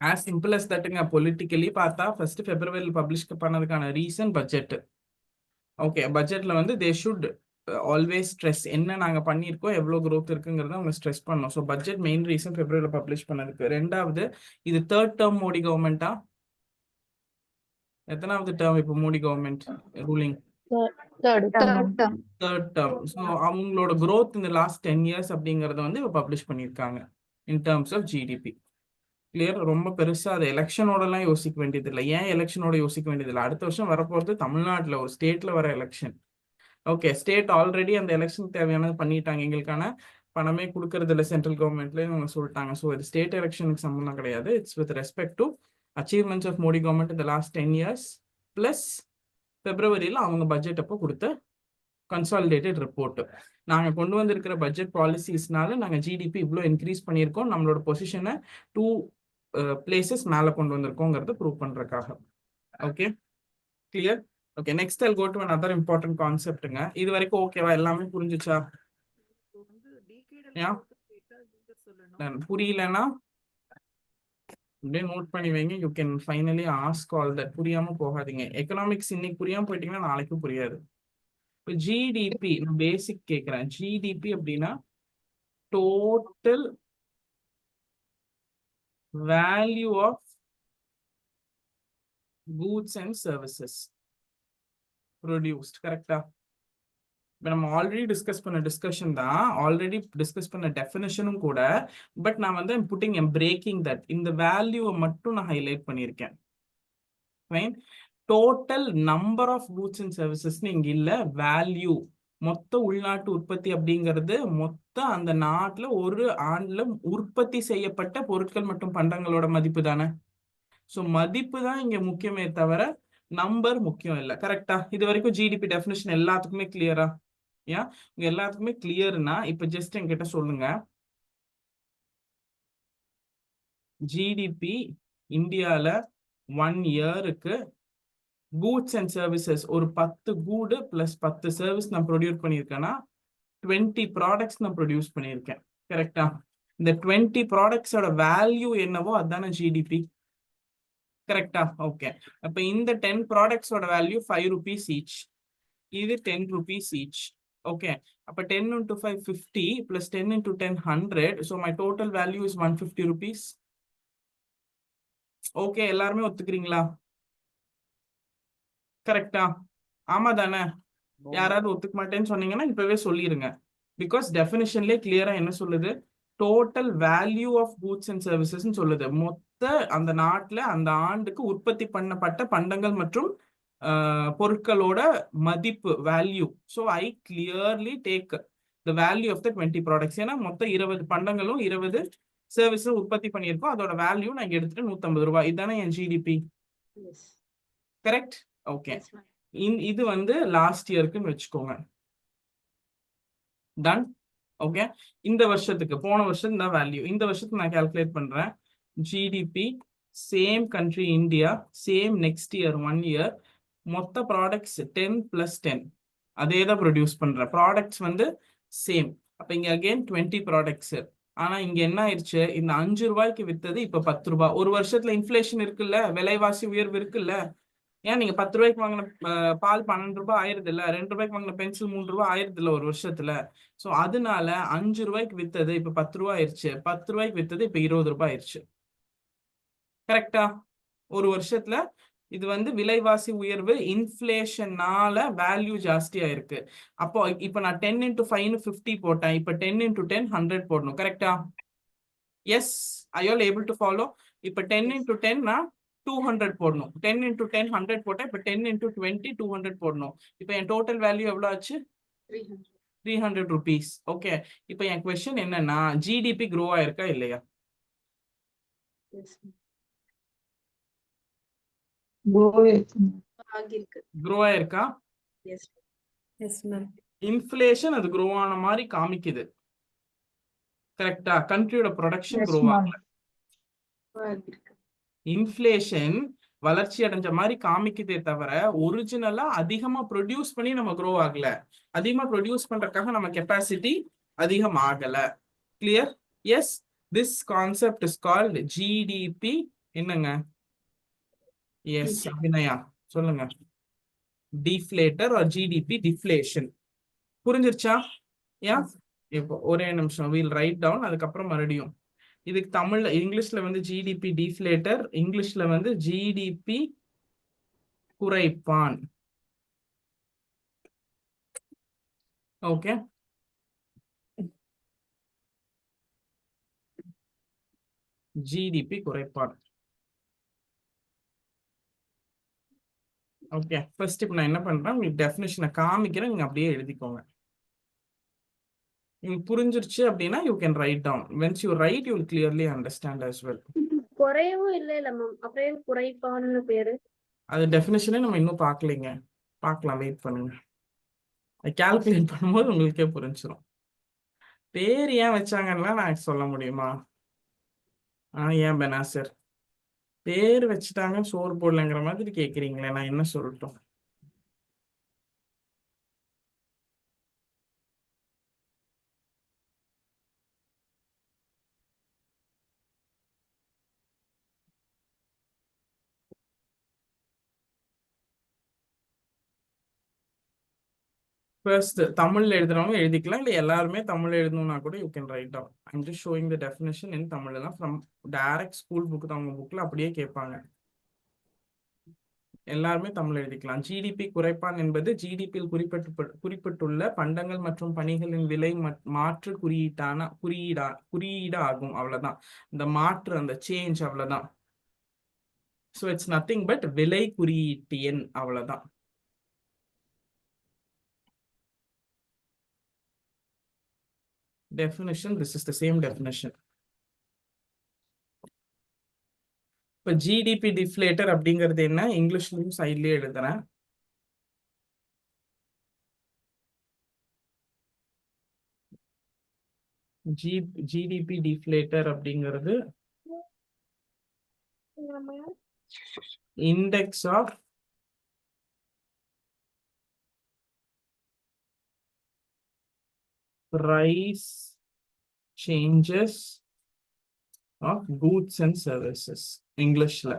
S1: ஆஸ் சிம்பிள் அஸ் தட்டுங்க. பொலிட்டிக்கலி பார்த்தா ஃபர்ஸ்ட் பிப்ரவரியில் பப்ளிஷ் பண்ணதுக்கான ரீசன் பட்ஜெட். ஓகே, பட்ஜெட்ல வந்து தே ஷுட் ஆல்வேஸ் ஸ்ட்ரெஸ் என்ன நாங்க பண்ணியிருக்கோம், எவ்வளவு growth இருக்குங்கிறத அவங்க ஸ்ட்ரெஸ் பண்ணோம். ஸோ பட்ஜெட் மெயின் ரீசன் பிப்ரவரியில் பப்ளிஷ் பண்ணதுக்கு. ரெண்டாவது, இது தேர்ட் டேர்ம் மோடி கவர்மெண்டா? எத்தனாவது டேர்ம் இப்போ Modi government ruling?
S9: Third
S1: third term. So அவங்களோட growth இந்த லாஸ்ட் 10 years அப்படிங்கறத வந்து இப்போ பப்ளிஷ் பண்ணியிருக்காங்க in terms of GDP. Clear? ரொம்ப பெருசா அது எலெக்ஷனோடலாம் யோசிக்க வேண்டியதில்லை. ஏன் எலெக்ஷனோட யோசிக்க வேண்டியதில்லை? அடுத்த வருஷம் வரப்போறது தமிழ்நாட்டில் ஒரு ஸ்டேட்ல வர எலெக்ஷன். ஓகே, ஸ்டேட் ஆல்ரெடி அந்த எலெக்ஷனுக்கு தேவையானது பண்ணிட்டாங்க. எங்களுக்கான பணமே கொடுக்கறது இல்லை சென்ட்ரல் கவர்மெண்ட்ல அவங்க சொல்லிட்டாங்க. ஸோ இது ஸ்டேட் எலெக்ஷனுக்கு சம்பந்தம் கிடையாது. It's with respect to achievements of Modi government இந்த லாஸ்ட் 10 years பிளஸ் பிப்ரவரியில் அவங்க பட்ஜெட் அப்போ கொடுத்த கன்சாலிடேட்டட் ரிப்போர்ட். நாங்கள் கொண்டு வந்திருக்கிற பட்ஜெட் பாலிசிஸ்னால நாங்கள் ஜிடிபி இவ்வளோ இன்க்ரீஸ் பண்ணியிருக்கோம், நம்மளோட பொசிஷனை 2 places மேலே கொண்டு வந்திருக்கோங்கிறத ப்ரூவ் பண்றதுக்காக. Okay, clear? Okay, next I'll go to another important conceptங்க. இது வரைக்கும் ஓகேவா? எல்லாமே புரிஞ்சுச்சா? புரியலன்னா அப்படியே நோட் பண்ணி வைங்க. You can finally ask all that. புரியாம போகாதீங்க. எக்கனாமிக்ஸ் இன்னைக்கு புரியாம போயிட்டீங்கன்னா நாளைக்கும் புரியாது. இப்போ ஜிடிபி நான் பேசிக் கேட்குறேன். ஜிடிபி அப்படின்னா total value of goods and services produced. கரெக்டா? இப்போ நம்ம ஆல்ரெடி டிஸ்கஸ் பண்ண டிஸ்கஷன் தான், ஆல்ரெடி டிஸ்கஸ் பண்ண டெஃபினேஷனும் கூட. பட் நான் வந்து புட்டிங் எம் பிரேக்கிங் தட். இந்த வேல்யூவை மட்டும் நான் ஹைலைட் பண்ணியிருக்கேன். Fine. Total number of goods and சர்வீசஸ்ன்னு இங்க இல்ல, வேல்யூ. மொத்த உள்நாட்டு உற்பத்தி அப்படிங்கிறது மொத்த அந்த நாட்டுல ஒரு ஆண்டுல உற்பத்தி செய்யப்பட்ட பொருட்கள் மற்றும் பண்டங்களோட மதிப்பு தானே. ஸோ மதிப்பு தான் இங்க முக்கியமே தவிர நம்பர் முக்கியம் இல்லை. கரெக்டா? இது வரைக்கும் ஜிடிபி டெஃபினிஷன் எல்லாத்துக்குமே கிளியரா? ஏன் இங்க எல்லாத்துக்குமே கிளியர்னா இப்ப ஜஸ்ட் என்கிட்ட சொல்லுங்க, ஜிடிபி இந்தியால 1 இயருக்கு கூட்ஸ் அண்ட் சர்வீசஸ் ஒரு 10 கூடு பிளஸ் 10 சர்வீஸ் நான் ப்ரொடியூஸ் பண்ணியிருக்கேன்னா 20 ப்ராடக்ட்ஸ் நான் ப்ரொடியூஸ் பண்ணியிருக்கேன். கரெக்டா? இந்த 20 ப்ராடக்ட்ஸோட வேல்யூ என்னவோ அதுதானே ஜிடிபி. கரெக்டா? ஓகே, அப்ப இந்த 10 ப்ராடக்ட்ஸோட வேல்யூ 5 rupees ஈச். இது 10 rupees ஈச். Okay. அப்ப 10 into 5, 50 plus 10 into 10, 100. So my total value is 150 rupees. Okay, எல்லாருமே ஒத்துக்கிறீங்களா? கரெக்டா? ஆமா தானே? யாராவது ஒத்துக்க மாட்டேன்னு சொன்னீங்கன்னா இப்பவே சொல்லிருங்க. பிகாஸ் டெஃபினிஷன்லயே கிளியரா என்ன சொல்லுது? Total value of goods and services சொல்லுது. மொத்த அந்த நாட்டுல அந்த ஆண்டுக்கு உற்பத்தி பண்ணப்பட்ட பண்டங்கள் மற்றும் பொருட்களோட மதிப்பு value. So I clearly take the value of the 20 products. ஏன்னா மொத்தம் 20 பண்டங்களும் 20 சர்வீஸும் உற்பத்தி பண்ணியிருக்கோம். அதோட வேல்யூ நான் எடுத்துட்டு 150 ரூபாய். இதுதானே என் ஜிடிபி. கரெக்ட்? ஓகே. இது வந்து லாஸ்ட் இயர்க்குன்னு வச்சுக்கோங்க. டன். ஓகே. இந்த வருஷத்துக்கு போன வருஷம் தான் வேல்யூ. இந்த வருஷத்துக்கு நான் கால்குலேட் பண்றேன். GDP same country India same next year 1 year மொத்த ப்ராடக்ட்ஸ் 10 + 10 அதே தான் ப்ரொடியூஸ் பண்ற ப்ராடக்ட்ஸ் வந்து சேம். அப்ப இங்க அகைன் 20 ப்ராடக்ட்ஸ். ஆனா இங்க என்ன ஆயிடுச்சு? இந்த 5 ரூபாய்க்கு வித்தது இப்ப 10 ரூபாய். ஒரு வருஷத்துல இன்ஃபிளேஷன் இருக்குல்ல, விலைவாசி உயர்வு இருக்குல்ல. ஏன் நீங்க 10 ரூபாய்க்கு வாங்கின பால் 12 ரூபாய் ஆயிருது இல்ல, 2 ரூபாய்க்கு வாங்கின பென்சில் 3 ரூபாய் ஆயிருது இல்ல ஒரு வருஷத்துல. சோ அதனால 5 ரூபாய்க்கு வித்தது இப்ப 10 ரூபாய் ஆயிருச்சு, 10 ரூபாய்க்கு வித்தது இப்ப 20 ரூபாய் ஆயிருச்சு. கரெக்டா? ஒரு வருஷத்துல இது வந்து விலைவாசி உயர்வு இன்ஃபிளேஷனால வேல்யூ ஜாஸ்தியா இருக்கு. அப்போ இப்ப நான் 10 into 5 50 போட்டேன். இப்ப 10 into 10 100 போடணும். கரெக்டா? Yes, I all able to follow. இப்ப 10 into 10 நான் 200 போடணும். 10 into 10 100 போட்டேன். இப்ப 10 into 20 200 போடணும். இப்ப என் டோட்டல் வேல்யூ எவ்வளவு ஆச்சு? 300 rupees. ஓகே. இப்ப என் கொஸ்டின் என்னன்னா, ஜிடிபி க்ரோ ஆயிருக்கா இல்லையா? க்ரோ ஆயிருக்கா? இன்ஃபிளேஷன் அது க்ரோ ஆன மாதிரி காமிக்குது. கரெக்டா? கண்ட்ரியோட ப்ரொடக்ஷன் க்ரோ ஆகல. இன்ஃபிளேஷன் வளர்ச்சி அடைஞ்ச மாதிரி காமிக்குதே தவிர ஒரிஜினலா அதிகமா ப்ரொடியூஸ் பண்ணி நம்ம க்ரோ ஆகல. அதிகமா ப்ரொடியூஸ் பண்றதுக்காக நம்ம கெப்பாசிட்டி அதிகம் ஆகல. Clear? Yes, this concept is called GDP. என்னங்க? எஸ், அபிநயா சொல்லுங்க. Deflator or GDP deflation. புரிஞ்சிருச்சா? யா, இப்போ ஒரே நிமிஷம் வீல் ரைட் டவுன். அதுக்கப்புறம் மறுபடியும் இதுக்கு தமிழ்ல இங்கிலீஷ்ல வந்து ஜிடிபி டிஃப்ளேட்டர், இங்கிலீஷ்ல வந்து ஜிடிபி குறைப்பான். ஓகே. ஜிடிபி குறைப்பான். ஓகே. ஃபர்ஸ்ட் இப்போ நான் என்ன பண்றேன், உங்களுக்கு டெஃபினிஷனை காமிக்கிறேன், நீங்க அப்படியே எழுதிக்கோங்க. உங்களுக்கு புரிஞ்சிருச்சு அப்படின்னா you can write down. Whence you write you will clearly understand as well.
S7: குறையவும் இல்ல மேம், அப்படியே குறைப்பான்னு பேரு.
S1: அது டெஃபினிஷனே நம்ம இன்னும் பார்க்கலைங்க. பார்க்கலாம், வெயிட் பண்ணுங்க. கால்குலேட் பண்ணும்போது உங்களுக்கே புரிஞ்சிடும். பேர் ஏன் வச்சாங்கன்னா நான் சொல்ல முடியுமா? ஏன் பெனாசர் பேர் வச்சுட்டாங்க சோறு போடலங்கிற மாதிரி கேக்குறீங்களே, நான் என்ன சொல்லட்டும்? ஃபர்ஸ்ட் தமிழ்ல எழுதுறவங்க எழுதிக்கலாம், இல்லை எல்லாருமே தமிழ்ல எழுதணும்னா கூட you can write down. I'm just showing the definition in Tamil. எல்லாம் ஃப்ரம் டைரக்ட் ஸ்கூல் புக் தான், அவங்க புக்ல அப்படியே கேட்பாங்க. எல்லாருமே தமிழ் எழுதிக்கலாம். ஜிடிபி குறைப்பான் என்பது ஜிடிபியில் குறிப்பிட்டுள்ள பண்டங்கள் மற்றும் பணிகளின் விலை மாற்று குறியீடு ஆகும். அவ்வளவுதான். இந்த மாற்று, அந்த சேஞ்ச், அவ்வளவுதான். ஸோ இட்ஸ் நத்திங் பட் விலை குறியீட்டு எண், அவ்வளவுதான். Definition, this is the same definition. இப்போ ஜிடிபி டிஃப்ளேட்டர் அப்படிங்கிறது என்ன, இங்கிலீஷ்லயும் சைட்லயே எழுதுறேன். ஜிடிபி டிஃப்ளேட்டர் அப்படிங்கிறது index of price changes of goods and services, Englishல.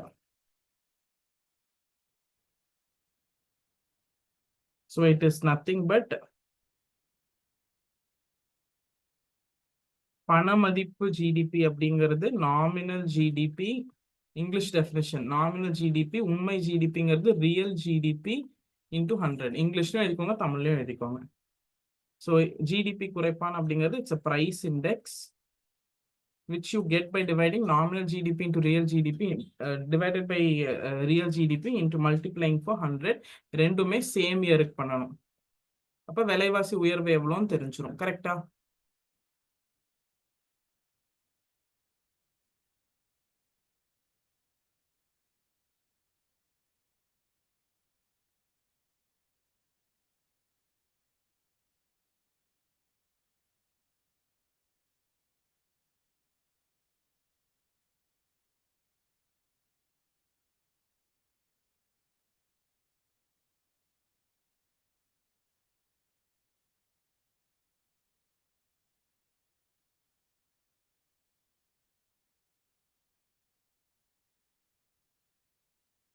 S1: So it is nothing but பண மதிப்பு ஜிடிபி அப்படிங்கிறது nominal GDP. English definition nominal GDP, உண்மை ஜிடிபிங்கிறது ரியல் ஜிடிபி இன்டூ 100. இங்கிலீஷ்லயும் எழுதிக்கோங்க, தமிழ்லயும் எழுதிக்கோங்க. ஸோ ஜிடிபி குறைப்பான் அப்படிங்கிறது it's a price index which you get by dividing nominal GDP into real GDP divided by real GDP into multiplying for 100. ரெண்டுமே same இயருக்கு பண்ணணும். அப்ப விலைவாசி உயர்வு எவ்வளோன்னு தெரிஞ்சிடும். கரெக்டா?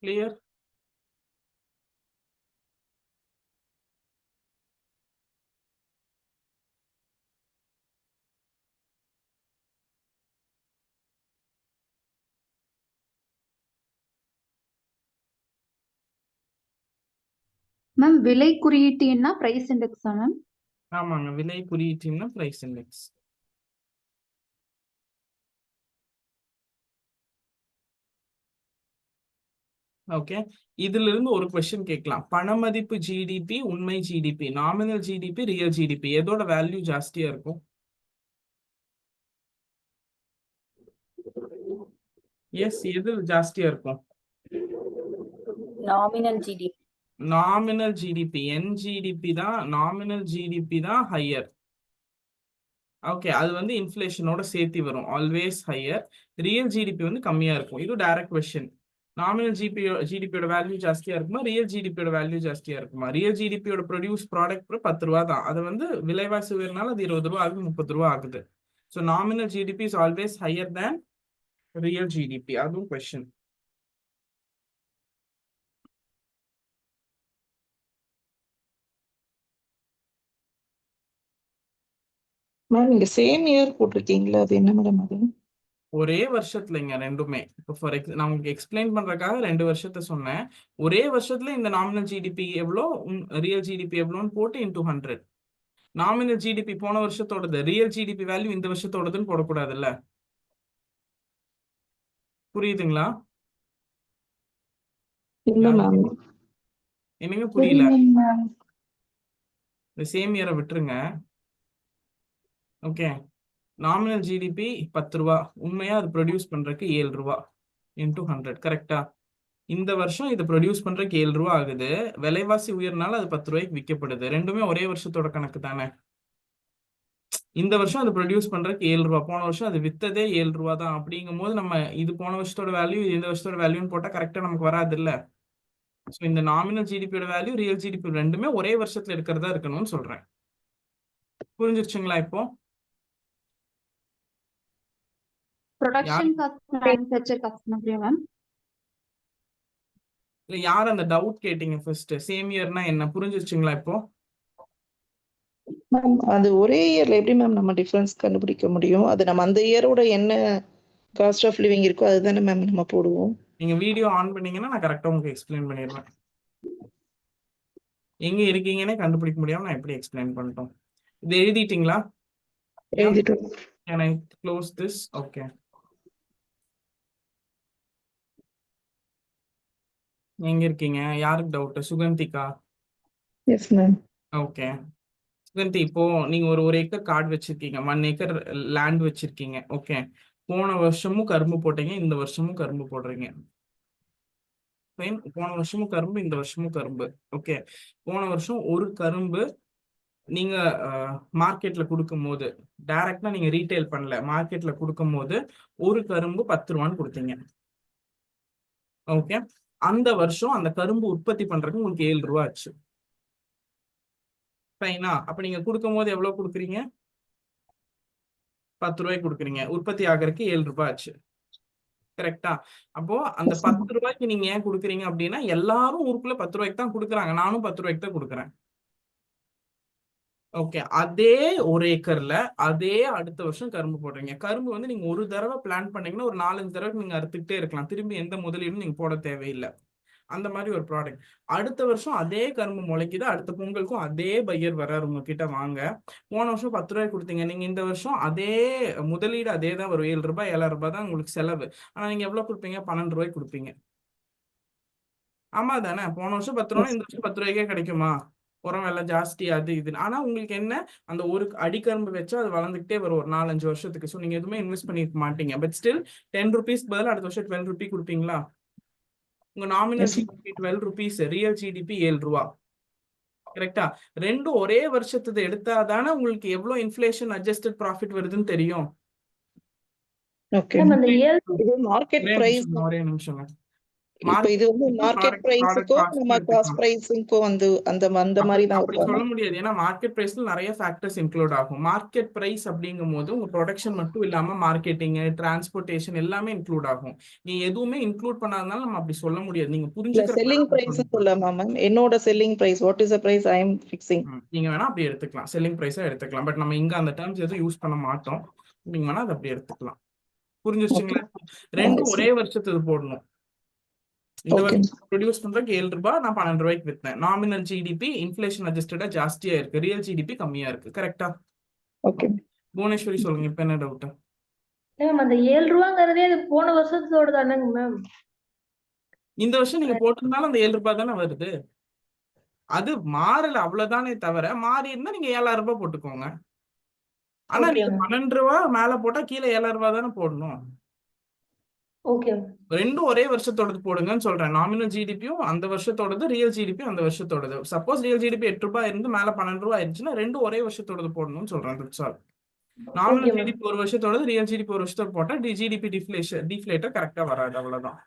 S1: கிளியர்?
S7: மேம் விலை குறியீட்டு என்ன பிரைஸ் இண்டெக்ஸா மேம்?
S1: ஆமாங்க, விலை குறியீட்டுன்னா பிரைஸ் இண்டெக்ஸ். ஓகே, இதுல இருந்து ஒரு கொஸ்டின் கேட்கலாம். பண மதிப்பு ஜிடிபி, உண்மை GDP, nominal GDP, real GDP, எதோட வேல்யூ ஜாஸ்தியா இருக்கும்? எஸ், எது ஜாஸ்தியா இருக்கும்?
S10: Nominal GDP.
S1: நாமினல் ஜிடிபி, என்ஜிடிபி தான், நாமினல் ஜிடிபி தான் ஹையர். ஓகே, அது வந்து இன்ஃப்ளேஷனோட சேர்த்து வரும், ஆல்வேஸ் ஹையர். ரியல் ஜிடிபி வந்து கம்மியா இருக்கும். இது டைரக்ட் கொஸ்டின். நாமினல் ஜிடிபியோட வேல்யூ ஜாஸ்தியா இருக்குமா, ரியல் ஜிடிபியோட வேல்யூ ஜாஸ்தியா இருக்குமா? ரியல் ஜிடிபியோட ப்ரொடியூஸ் ப்ராடக்ட் 10 ரூபா தான், அது வந்து விலைவாசி உயர்னால அது 20 ரூபா ஆகுது, 30 ரூபா ஆகுது. So nominal GDP is always higher than real GDP. அதுவும் கொஸ்டின்.
S10: மேம் இங்க சேம் இயர் போட்டிருக்கீங்களா, அது என்ன மேடம் அது?
S1: ஒரே வருஷத்துலங்க ரெண்டுமே. இப்போ நான் உங்களுக்கு எக்ஸ்பிளைன் பண்றதுக்காக 2 வருஷத்தை சொன்னேன். ஒரே வருஷத்துல இந்த நாமினல் ஜிடிபி எவ்வளோ, ரியல் ஜிடிபி எவ்வளோன்னு போட்டு இன்டூ 100. நாமினல் ஜிடிபி போன வருஷத்தோடது, ரியல் ஜிடிபி வேல்யூ இந்த வருஷத்தோடதுன்னு போடக்கூடாதுல்ல. புரியுதுங்களா?
S10: இல்ல மேம்.
S1: என்னங்க புரியல?
S10: புரியுதுங்க மேம்.
S1: இந்த சேம் இயரை விட்டுருங்க. ஓகே, நாமினல் ஜிடிபி 10 ரூபா, உண்மையா அது ப்ரொடியூஸ் பண்றதுக்கு 7 ரூபா இன்டூ 100. கரெக்டா? இந்த வருஷம் இது ப்ரொடியூஸ் பண்றதுக்கு 7 ரூபா ஆகுது, விலைவாசி உயர்னால அது 10 ரூபாய்க்கு விற்கப்படுது. ரெண்டுமே ஒரே வருஷத்தோட கணக்கு தானே. இந்த வருஷம் அது ப்ரொடியூஸ் பண்றதுக்கு 7 ரூபா, போன வருஷம் அது வித்ததே 7 ரூபா தான். அப்படிங்கும் போது நம்ம இது போன வருஷத்தோட வேல்யூ, இந்த வருஷத்தோட வேல்யூன்னு போட்டா கரெக்டா நமக்கு வராது இல்ல. ஸோ இந்த நாமினல் ஜிடிபியோட வேல்யூ, ரியல் ஜிடிபி ரெண்டுமே ஒரே வருஷத்துல இருக்கிறதா இருக்கணும்னு சொல்றேன். புரிஞ்சிருச்சுங்களா இப்போ?
S7: ப்ரொடக்ஷன் காஸ்ட், மேனுஃபேக்சர் காஸ்ட் மாதிரியா மேம்?
S1: இல்ல, யார் அந்த டவுட் கேட்டீங்க ஃபர்ஸ்ட்? சேம் இயர்னா என்ன, புரிஞ்சிருச்சுங்களா இப்போ?
S10: மேம் அது ஒரே இயர்ல எப்படி மேம் நம்ம டிஃபரன்ஸ் கண்டுபிடிக்க முடியும்? அது நம்ம அந்த இயரோட என்ன காஸ்ட் ஆஃப் லிவிங் இருக்கோ அதுதானே மேம் நம்ம போடுவோம்.
S1: நீங்க வீடியோ ஆன் பண்ணீங்கன்னா நான் கரெக்டா உங்களுக்கு எக்ஸ்பிளைன் பண்ணிடுவேன். எங்க இருக்கீங்கன்னே கண்டுபிடிக்க முடியாம நான் எப்படி எக்ஸ்பிளைன் பண்ணிட்டோம். இது எழுதிட்டீங்களா?
S10: எழுதிட்டோம்.
S1: Can I close this? Okay. எங்க இருக்கீங்க? யாருக்கு டவுட்? சுகந்திகா?
S10: Yes ma'am.
S1: ஓகே, சுகந்தி, இப்போ நீங்க ஒரு 1 ஏக்கர் கார்டு வச்சிருக்கீங்க, 1 ஏக்கர் லேண்ட் வச்சிருக்கீங்க. ஓகே, போன வருஷமும் கரும்பு போட்டீங்க, இந்த வருஷமும் கரும்பு போடுறீங்க. போன வருஷமும் கரும்பு, இந்த வருஷமும் கரும்பு. ஓகே, போன வருஷம் ஒரு கரும்பு நீங்க மார்க்கெட்ல கொடுக்கும் போது, டைரக்டா நீங்க ரீட்டைல் பண்ணல, மார்க்கெட்ல கொடுக்கும் போது ஒரு கரும்பு 10 ரூபான்னு கொடுத்தீங்க. ஓகே, அந்த வருஷம் அந்த கரும்பு உற்பத்தி பண்றதுக்கு உங்களுக்கு 7 ரூபா ஆச்சு. ஃபைனா? அப்ப நீங்க கொடுக்கும் போது எவ்வளவு கொடுக்குறீங்க? 10 ரூபாய்க்கு கொடுக்குறீங்க, உற்பத்தி ஆகிறதுக்கு 7 ரூபாய் ஆச்சு. கரெக்டா? அப்போ அந்த 10 ரூபாய்க்கு நீங்க ஏன் கொடுக்குறீங்க அப்படின்னா, எல்லாரும் ஊருக்குள்ள 10 ரூபாய்க்கு தான் கொடுக்குறாங்க, நானும் 10 ரூபாய்க்கு தான் கொடுக்குறேன். ஓகே, அதே ஒரு ஏக்கர்ல அதே அடுத்த வருஷம் கரும்பு போடுறீங்க. கரும்பு வந்து நீங்க ஒரு தடவை பிளான் பண்ணீங்கன்னா ஒரு 4-5 தடவை நீங்க அறுத்துக்கிட்டே இருக்கலாம். திரும்பி எந்த முதலீடும் நீங்க போட தேவையில்லை. அந்த மாதிரி ஒரு ப்ராடக்ட். அடுத்த வருஷம் அதே கரும்பு முளைக்குது. அடுத்த பொங்கலுக்கும் அதே பையர் வர்றாரு உங்ககிட்ட வாங்க. போன வருஷம் 10 ரூபாய் கொடுத்தீங்க. நீங்க இந்த வருஷம் அதே முதலீடு அதே தான் வரும். 7 ரூபாய் 7 ரூபாய் தான் உங்களுக்கு செலவு. ஆனா நீங்க எவ்வளவு கொடுப்பீங்க? 12 ரூபாய் கொடுப்பீங்க. ஆமா தானே? போன வருஷம் 10 ரூபா, இந்த வருஷம் 10 ரூபாய்க்கே கிடைக்குமா? உரம் விலை ஜாஸ்தி அது இதுன்னு. ஆனா உங்களுக்கு என்ன, அந்த ஒரு அடிக்கரும்பு வச்சா அது வளர்ந்துகிட்டே வரும் ஒரு 4-5 வருஷத்துக்கு. ஸோ நீங்க எதுவுமே இன்வெஸ்ட் பண்ணிருக்க மாட்டீங்க. பட் ஸ்டில் 10 ருபீஸ் பதில் அடுத்த வருஷம் 12 ருபீ கொடுப்பீங்களா? உங்க nominal GDP 12 rupees, real GDP 7 ரூபா. கரெக்டா? ரெண்டும் ஒரே வருஷத்துக்கு எடுத்தாதானே உங்களுக்கு எவ்வளவு இன்ஃபிளேஷன் அட்ஜஸ்டட் ப்ராஃபிட் வருதுன்னு தெரியும்.
S10: ஓகே. இது மார்க்கெட் பிரைஸ்.
S1: ஒரே நிமிஷங்க.
S10: இப்ப இது வந்து மார்க்கெட் பிரைஸுக்கும் நம்ம காஸ்ட் பிரைஸுக்கும் வந்து அந்த மாதிரி தான்
S1: அப்படி சொல்ல முடியாது. ஏன்னா மார்க்கெட் பிரைஸ்ல நிறைய ஃபேக்டர்ஸ் இன்க்ளூட் ஆகும். மார்க்கெட் பிரைஸ் அப்படிங்கும் போது உங்க ப்ரொடக்ஷன் மட்டும் இல்லாம மார்க்கெட்டிங், டிரான்ஸ்போர்டேஷன் எல்லாமே இன்க்ளூட் ஆகும். நீ எதுவுமே இன்க்ளூட் பண்ணாதனால நம்ம அப்படி சொல்ல முடியாது. நீங்க புரிஞ்சுக்கிற
S10: செல்லிங் பிரைஸ் சொல்லலாமா மேம்? என்னோட selling price what is the price I am fixing? நீங்க
S1: வேணா அப்படி எடுத்துக்கலாம், செல்லிங் பிரைஸா எடுத்துக்கலாம். பட் நம்ம இங்க அந்த டர்ம்ஸ் எதுவும் யூஸ் பண்ண மாட்டோம். நீங்க வேணா அதை அப்படி எடுத்துக்கலாம். புரிஞ்சிருச்சுங்களா? ரெண்டும் ஒரே வருஷத்துக்கு போடணும். இந்த வருஷம் ப்ரொடியூஸ் பண்றதுக்கு 7 ரூபாய், நான் 12 ரூபாய்க்கு வித்தேன். நாமினல் ஜிடிபி இன்ஃபிளேஷன் அட்ஜஸ்டடா ஜாஸ்தியா இருக்கு, ரியல் ஜிடிபி கம்மியா இருக்கு. கரெக்டா?
S10: ஓகே.
S1: புவனேஸ்வரி சொல்லுங்க, இப்ப என்ன டவுட்?
S7: மேம் அந்த 7 ரூபாங்கிறதே அது போன வருஷத்தோட தானேங்க மேம்?
S1: இந்த வருஷம் நீங்க போட்டிருந்தாலும் அந்த 7 ரூபாய் தானே வருது. அது மாறல, அவ்வளவுதானே தவிர. மாறி இருந்தா நீங்க 7000 ரூபாய் போட்டுக்கோங்க. ஆனா நீங்க 12 ரூபாய் மேல போட்டா கீழே 7000 ரூபாய் தானே போடணும்.
S7: ஓகே.
S1: ரெண்டும் ஒரே வருஷத்தோடது போடுங்கன்னு சொல்றேன். நாமினல் ஜிடிபியும் அந்த வருஷத்தோடது, ரியல் ஜிடிபி அந்த வருஷத்தோடது. சப்போஸ் ரியல் ஜிடிபி 8 ரூபாய் இருந்து மேல 12 ரூபாய் ஆயிடுச்சுன்னா ரெண்டும் ஒரே வருஷத்தோடது போடணும்னு சொல்றேன். That's all. நாமினல் ஜிடிபி ஒரு வருஷத்தோடது, ரியல் ஜிடிபி ஒரு வருஷத்தோட போட்டா ஜிடிபி டிஃப்ளேட்டர் கரெக்டா வராது. அவ்வளவுதான்.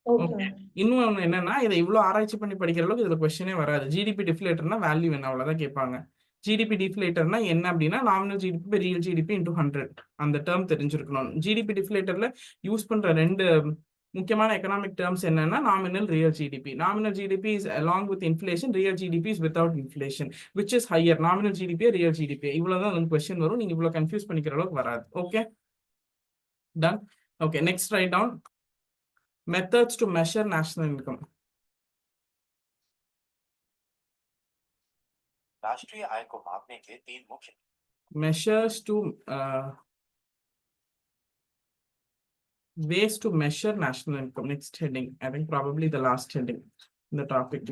S1: ஓகே. இன்னும் ஒண்ணு என்னன்னா, இதை இவ்வளவு ஆராய்ச்சி பண்ணி படிக்கிற அளவுக்கு இதுல கொஸ்டினே வராது. ஜிடிபி டிஃப்ளேட்டர்னா வேல்யூ என்ன, அவ்வளவுதான் கேட்பாங்க. ஜிடிபி டிஃப்ளேட்டர்னா என்ன அப்படின்னா, nominal GDP real GDP into 100 அந்த டேர்ம் தெரிஞ்சிருக்கணும். ஜிடிபி டிஃப்ளேட்டர்ல யூஸ் பண்ற 2 முக்கியமான எக்கனாமிக் டேர்ம்ஸ் என்னன்னா, nominal, real GDP. Nominal GDP is along with inflation, real GDP is without inflation, which is higher. Nominal GDP, real GDP, இவ்வளவுதான் வந்து question வரும். நீங்க இவ்வளவு கன்ஃபியூஸ் பண்ணிக்கிற அளவுக்கு வராது. Okay, done. Okay, next write down methods to measure national income.
S11: राष्ट्रीय आय को मापने के 3 मुख्य
S1: measures to ways to measure national income. Next heading, I think probably the last heading in the topic.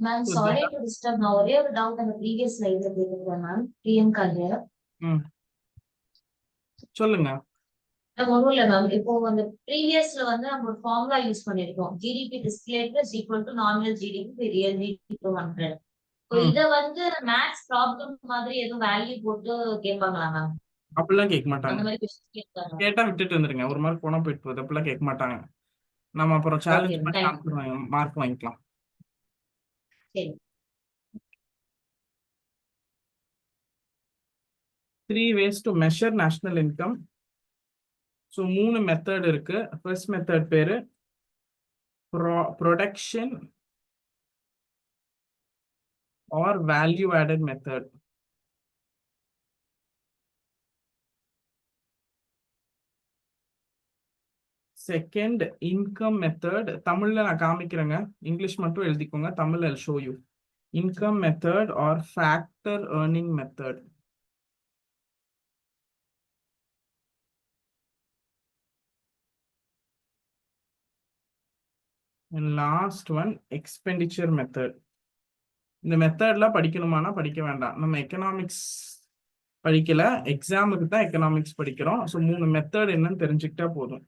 S6: Ma'am, sorry to disturb. நான் ஒரே ஒரு doubt அந்த previous ஸ்லைட்ல கேக்குறேன் மேம். பிரியங்கா here.
S1: சொல்லுங்க.
S6: ஒன்றும் இல்லை மேம். இப்போ அந்த ப்ரீவியஸ்ல வந்து நம்ம ஒரு ஃபார்முலா யூஸ் பண்ணிருக்கோம். GDP deflator is equal to nominal GDP real GDP 100. இத வந்து மேத்ஸ் ப்ராப்ளம் மாதிரி எதுவும் வேல்யூ போட்டு கேட்பாங்களா மேம்?
S1: அப்படிலாம் கேட்க மாட்டாங்க.
S6: அந்த மாதிரி क्वेश्चन கேட்பாங்க.
S1: கேட்டா விட்டுட்டு வந்துருங்க. ஒரு மார்க் போனா போயிட்டு போகுது. அப்படிலாம் கேட்க மாட்டாங்க. நம்ம அப்புறம் சேலஞ்ச் பண்ணி மார்க் வாங்கிக்கலாம்.
S6: சரி.
S1: 3 ways to measure national income. So 3 method இருக்கு. ஃபர்ஸ்ட் மெத்தட் பேரு production R value added method. Second income method. தமிழ்ல நான் காமிக்கிறேங்க, இங்கிலீஷ் மட்டும் எழுதிக்கோங்க. Tamil I'll show you. Income method R factor earning method. And last one, expenditure method. இந்த மெத்தட்லாம் படிக்கணுமானா படிக்க வேண்டாம். நம்ம எக்கனாமிக்ஸ் படிக்கல, எக்ஸாமுக்கு தான் எக்கனாமிக்ஸ் படிக்கிறோம். ஸோ 3 மெத்தட் என்னன்னு தெரிஞ்சுக்கிட்டா போதும்.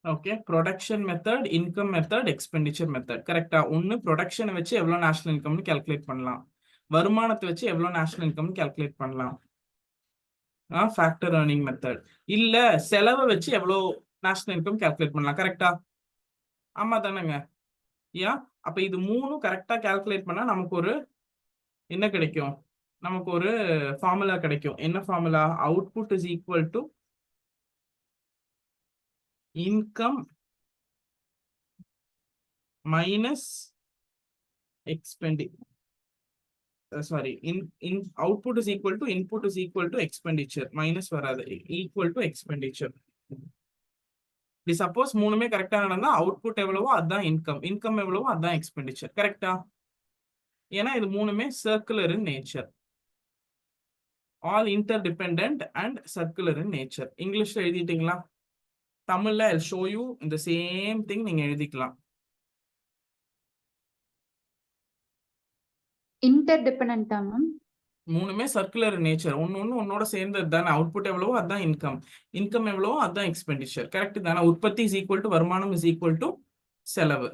S1: Okay, production method, income method, expenditure method. கரெக்டா? ஒன்னு ப்ரொடக்ஷனை வச்சு எவ்வளவு நேஷனல் இன்கம்னு கால்குலேட் பண்ணலாம். வருமானத்தை வச்சு எவ்வளவு நேஷனல் இன்கம் கால்குலேட் பண்ணலாம். Factor earning method. இல்ல செலவை வச்சு எவ்வளவு நேஷனல் இன்கம் கால்குலேட் பண்ணலாம். கரெக்டா? ஆமா தானேங்க? அப்ப இது மூணும் கரெக்டா கால்குலேட் பண்ணா நமக்கு ஒரு என்ன கிடைக்கும்? நமக்கு ஒரு ஃபார்முலா கிடைக்கும். என்ன formula? Output is equal to income minus expenditure. Sorry, output is equal to input is equal to expenditure minus வராது, equal to expenditure. இப்படி சப்போஸ் மூணுமே கரெக்டா நடந்தா அவுட்புட் எவ்வளவோ அதுதான் இன்கம் எவ்வளவோ அதுதான் எக்ஸ்பெண்டிச்சர். கரெக்டா? ஏன்னா இது மூணுமே circular in nature, all interdependent and circular in nature. இங்கிலீஷ்ல எழுதிட்டீங்களா? தமிழ்ல I'll show you இந்த சேம் திங் நீங்க எழுதிக்கலாம்.
S7: இன்டர்டிபெண்டன்ட்டா மேம்?
S1: மூணுமே சர்க்குலர் நேச்சர், ஒன்னோட சேர்ந்தது தானே. அவுட்புட் எவ்வளவோ அதுதான் இன்கம் எவ்வளவோ அதுதான் எக்ஸ்பெண்டிச்சர். கரெக்ட் தானே? உற்பத்தி இஸ் ஈக்குவல் டு வருமானம் இஸ் ஈக்குவல் டு செலவு.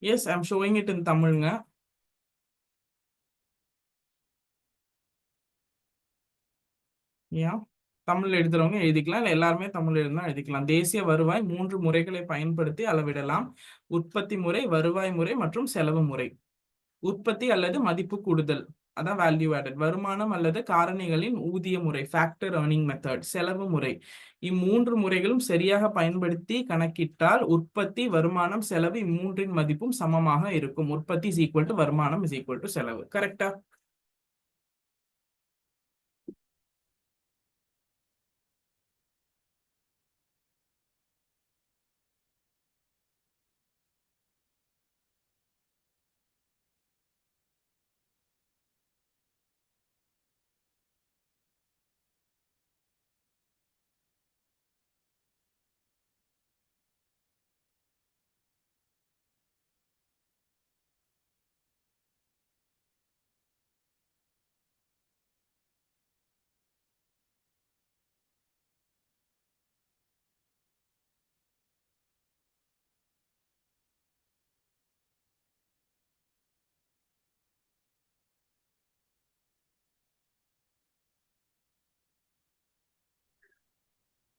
S1: Yes, I am showing it in தமிழ்ங்க. தமிழ் எழுதுறவங்க எழுதிக்கலாம், இல்லை எல்லாருமே தமிழ் எழுதுனா எழுதிக்கலாம். தேசிய வருவாய் 3 முறைகளை பயன்படுத்தி அளவிடலாம். உற்பத்தி முறை, வருவாய் முறை மற்றும் செலவு முறை. உற்பத்தி அல்லது மதிப்பு கூடுதல், அதான் வேல்யூ ஆடட். வருமானம் அல்லது காரணிகளின் ஊதிய முறை, ஃபேக்டர் ஏர்னிங் மெத்தட். செலவு முறை. இம்மூன்று முறைகளும் சரியாக பயன்படுத்தி கணக்கிட்டால் உற்பத்தி, வருமானம், செலவு இம்மூன்றின் மதிப்பும் சமமாக இருக்கும். உற்பத்தி இஸ் ஈக்குவல் டு வருமானம் இஸ் ஈக்குவல் டு செலவு. கரெக்டா?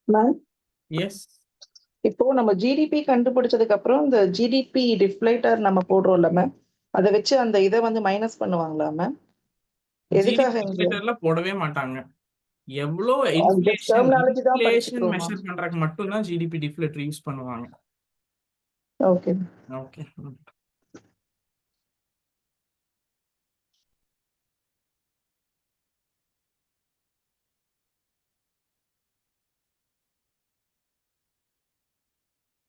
S10: Ma'am,
S1: yes.
S10: இப்போ நம்ம ஜிடிபி கண்டுபிடிச்சதுக்கு அப்புறம் இந்த ஜிடிபி டிஃப்ளேட்டர் நம்ம போடுறோம்ல மேம், அதை வச்சு அந்த இதை வந்து மைனஸ் பண்ணுவாங்களா மேம்? எதுக்காக
S1: ஜிடிபி போடவே மாட்டாங்க. எவ்வளோ
S10: டெர்மினாலஜி தான்
S1: இன்ஃப்ளேஷன்
S10: படிச்சுக்கிறோமா?
S1: மெஷர் பண்றதுக்கு மட்டும்தான் ஜிடிபி டிஃப்ளேட்டர் யூஸ் பண்ணுவாங்க.
S10: ஓகே.
S1: ஓகே.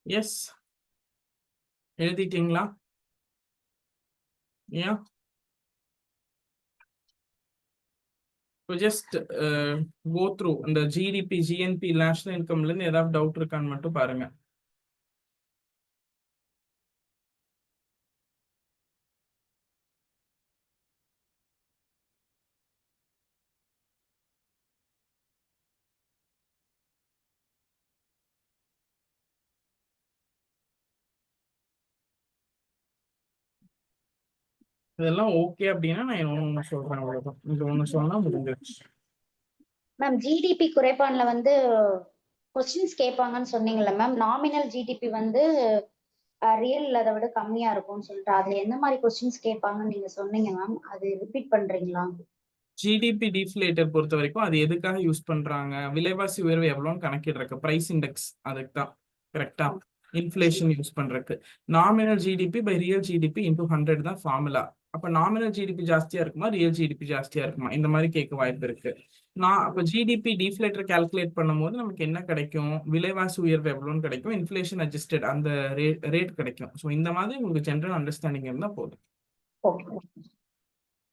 S1: எஸ், எழுதிட்டீங்களா? Yeah. So just go through இந்த ஜிடிபி, ஜிஎன்பி, நேஷனல் இன்கம்ல இருந்து ஏதாவது டவுட் இருக்கான்னு மட்டும் பாருங்க. இதெல்லாம் ஓகே அப்படின்னா நான் ஒன்று சொல்றேன், அவ்வளவுதான். இது ஒன்று சொன்னா முடிஞ்சிருச்சு.
S2: மேம் ஜிடிபி குறைப்பான்ல வந்து கொஸ்டின்ஸ் கேட்பாங்கன்னு சொன்னீங்கல்ல மேம், நாமினல் ஜிடிபி வந்து ரியல் அதை விட கம்மியா இருக்கும்னு சொல்லிட்டு அதுல எந்த மாதிரி கொஸ்டின்ஸ் கேட்பாங்கன்னு நீங்க சொன்னீங்க மேம், அது ரிப்பீட் பண்றீங்களா?
S1: ஜிடிபி டிஃப்ளேட்டர் பொறுத்த வரைக்கும் அது எதுக்காக யூஸ் பண்றாங்க? விலைவாசி உயர்வு எவ்வளோன்னு கணக்கிடுறக்கு, பிரைஸ் இண்டெக்ஸ், அதுக்கு தான். கரெக்டா? இன்ஃப்ளேஷன் யூஸ் பண்றதுக்கு. Nominal GDP by real GDP into 100 தான் ஃபார்முலா. அப்ப நாமினல் ஜிடிபி ஜாஸ்தியா இருக்குமா, ரியல் ஜிடிபி ஜாஸ்தியா இருக்குமா, இந்த மாதிரி கேட்க வாய்ப்பு இருக்கு. அப்ப ஜிடிபி டிஃப்ளேட்டர் கால்குலேட் பண்ணும்போது நமக்கு என்ன கிடைக்கும்? விலைவாசி உயர்வு எவ்வளோன்னு கிடைக்கும், இன்ஃப்ளேஷன் அட்ஜஸ்டட் அந்த ரேட் கிடைக்கும். ஸோ இந்த மாதிரி உங்களுக்கு ஜென்ரல் அண்டர்ஸ்டாண்டிங் இருந்தா போதும்.
S2: ஓகே.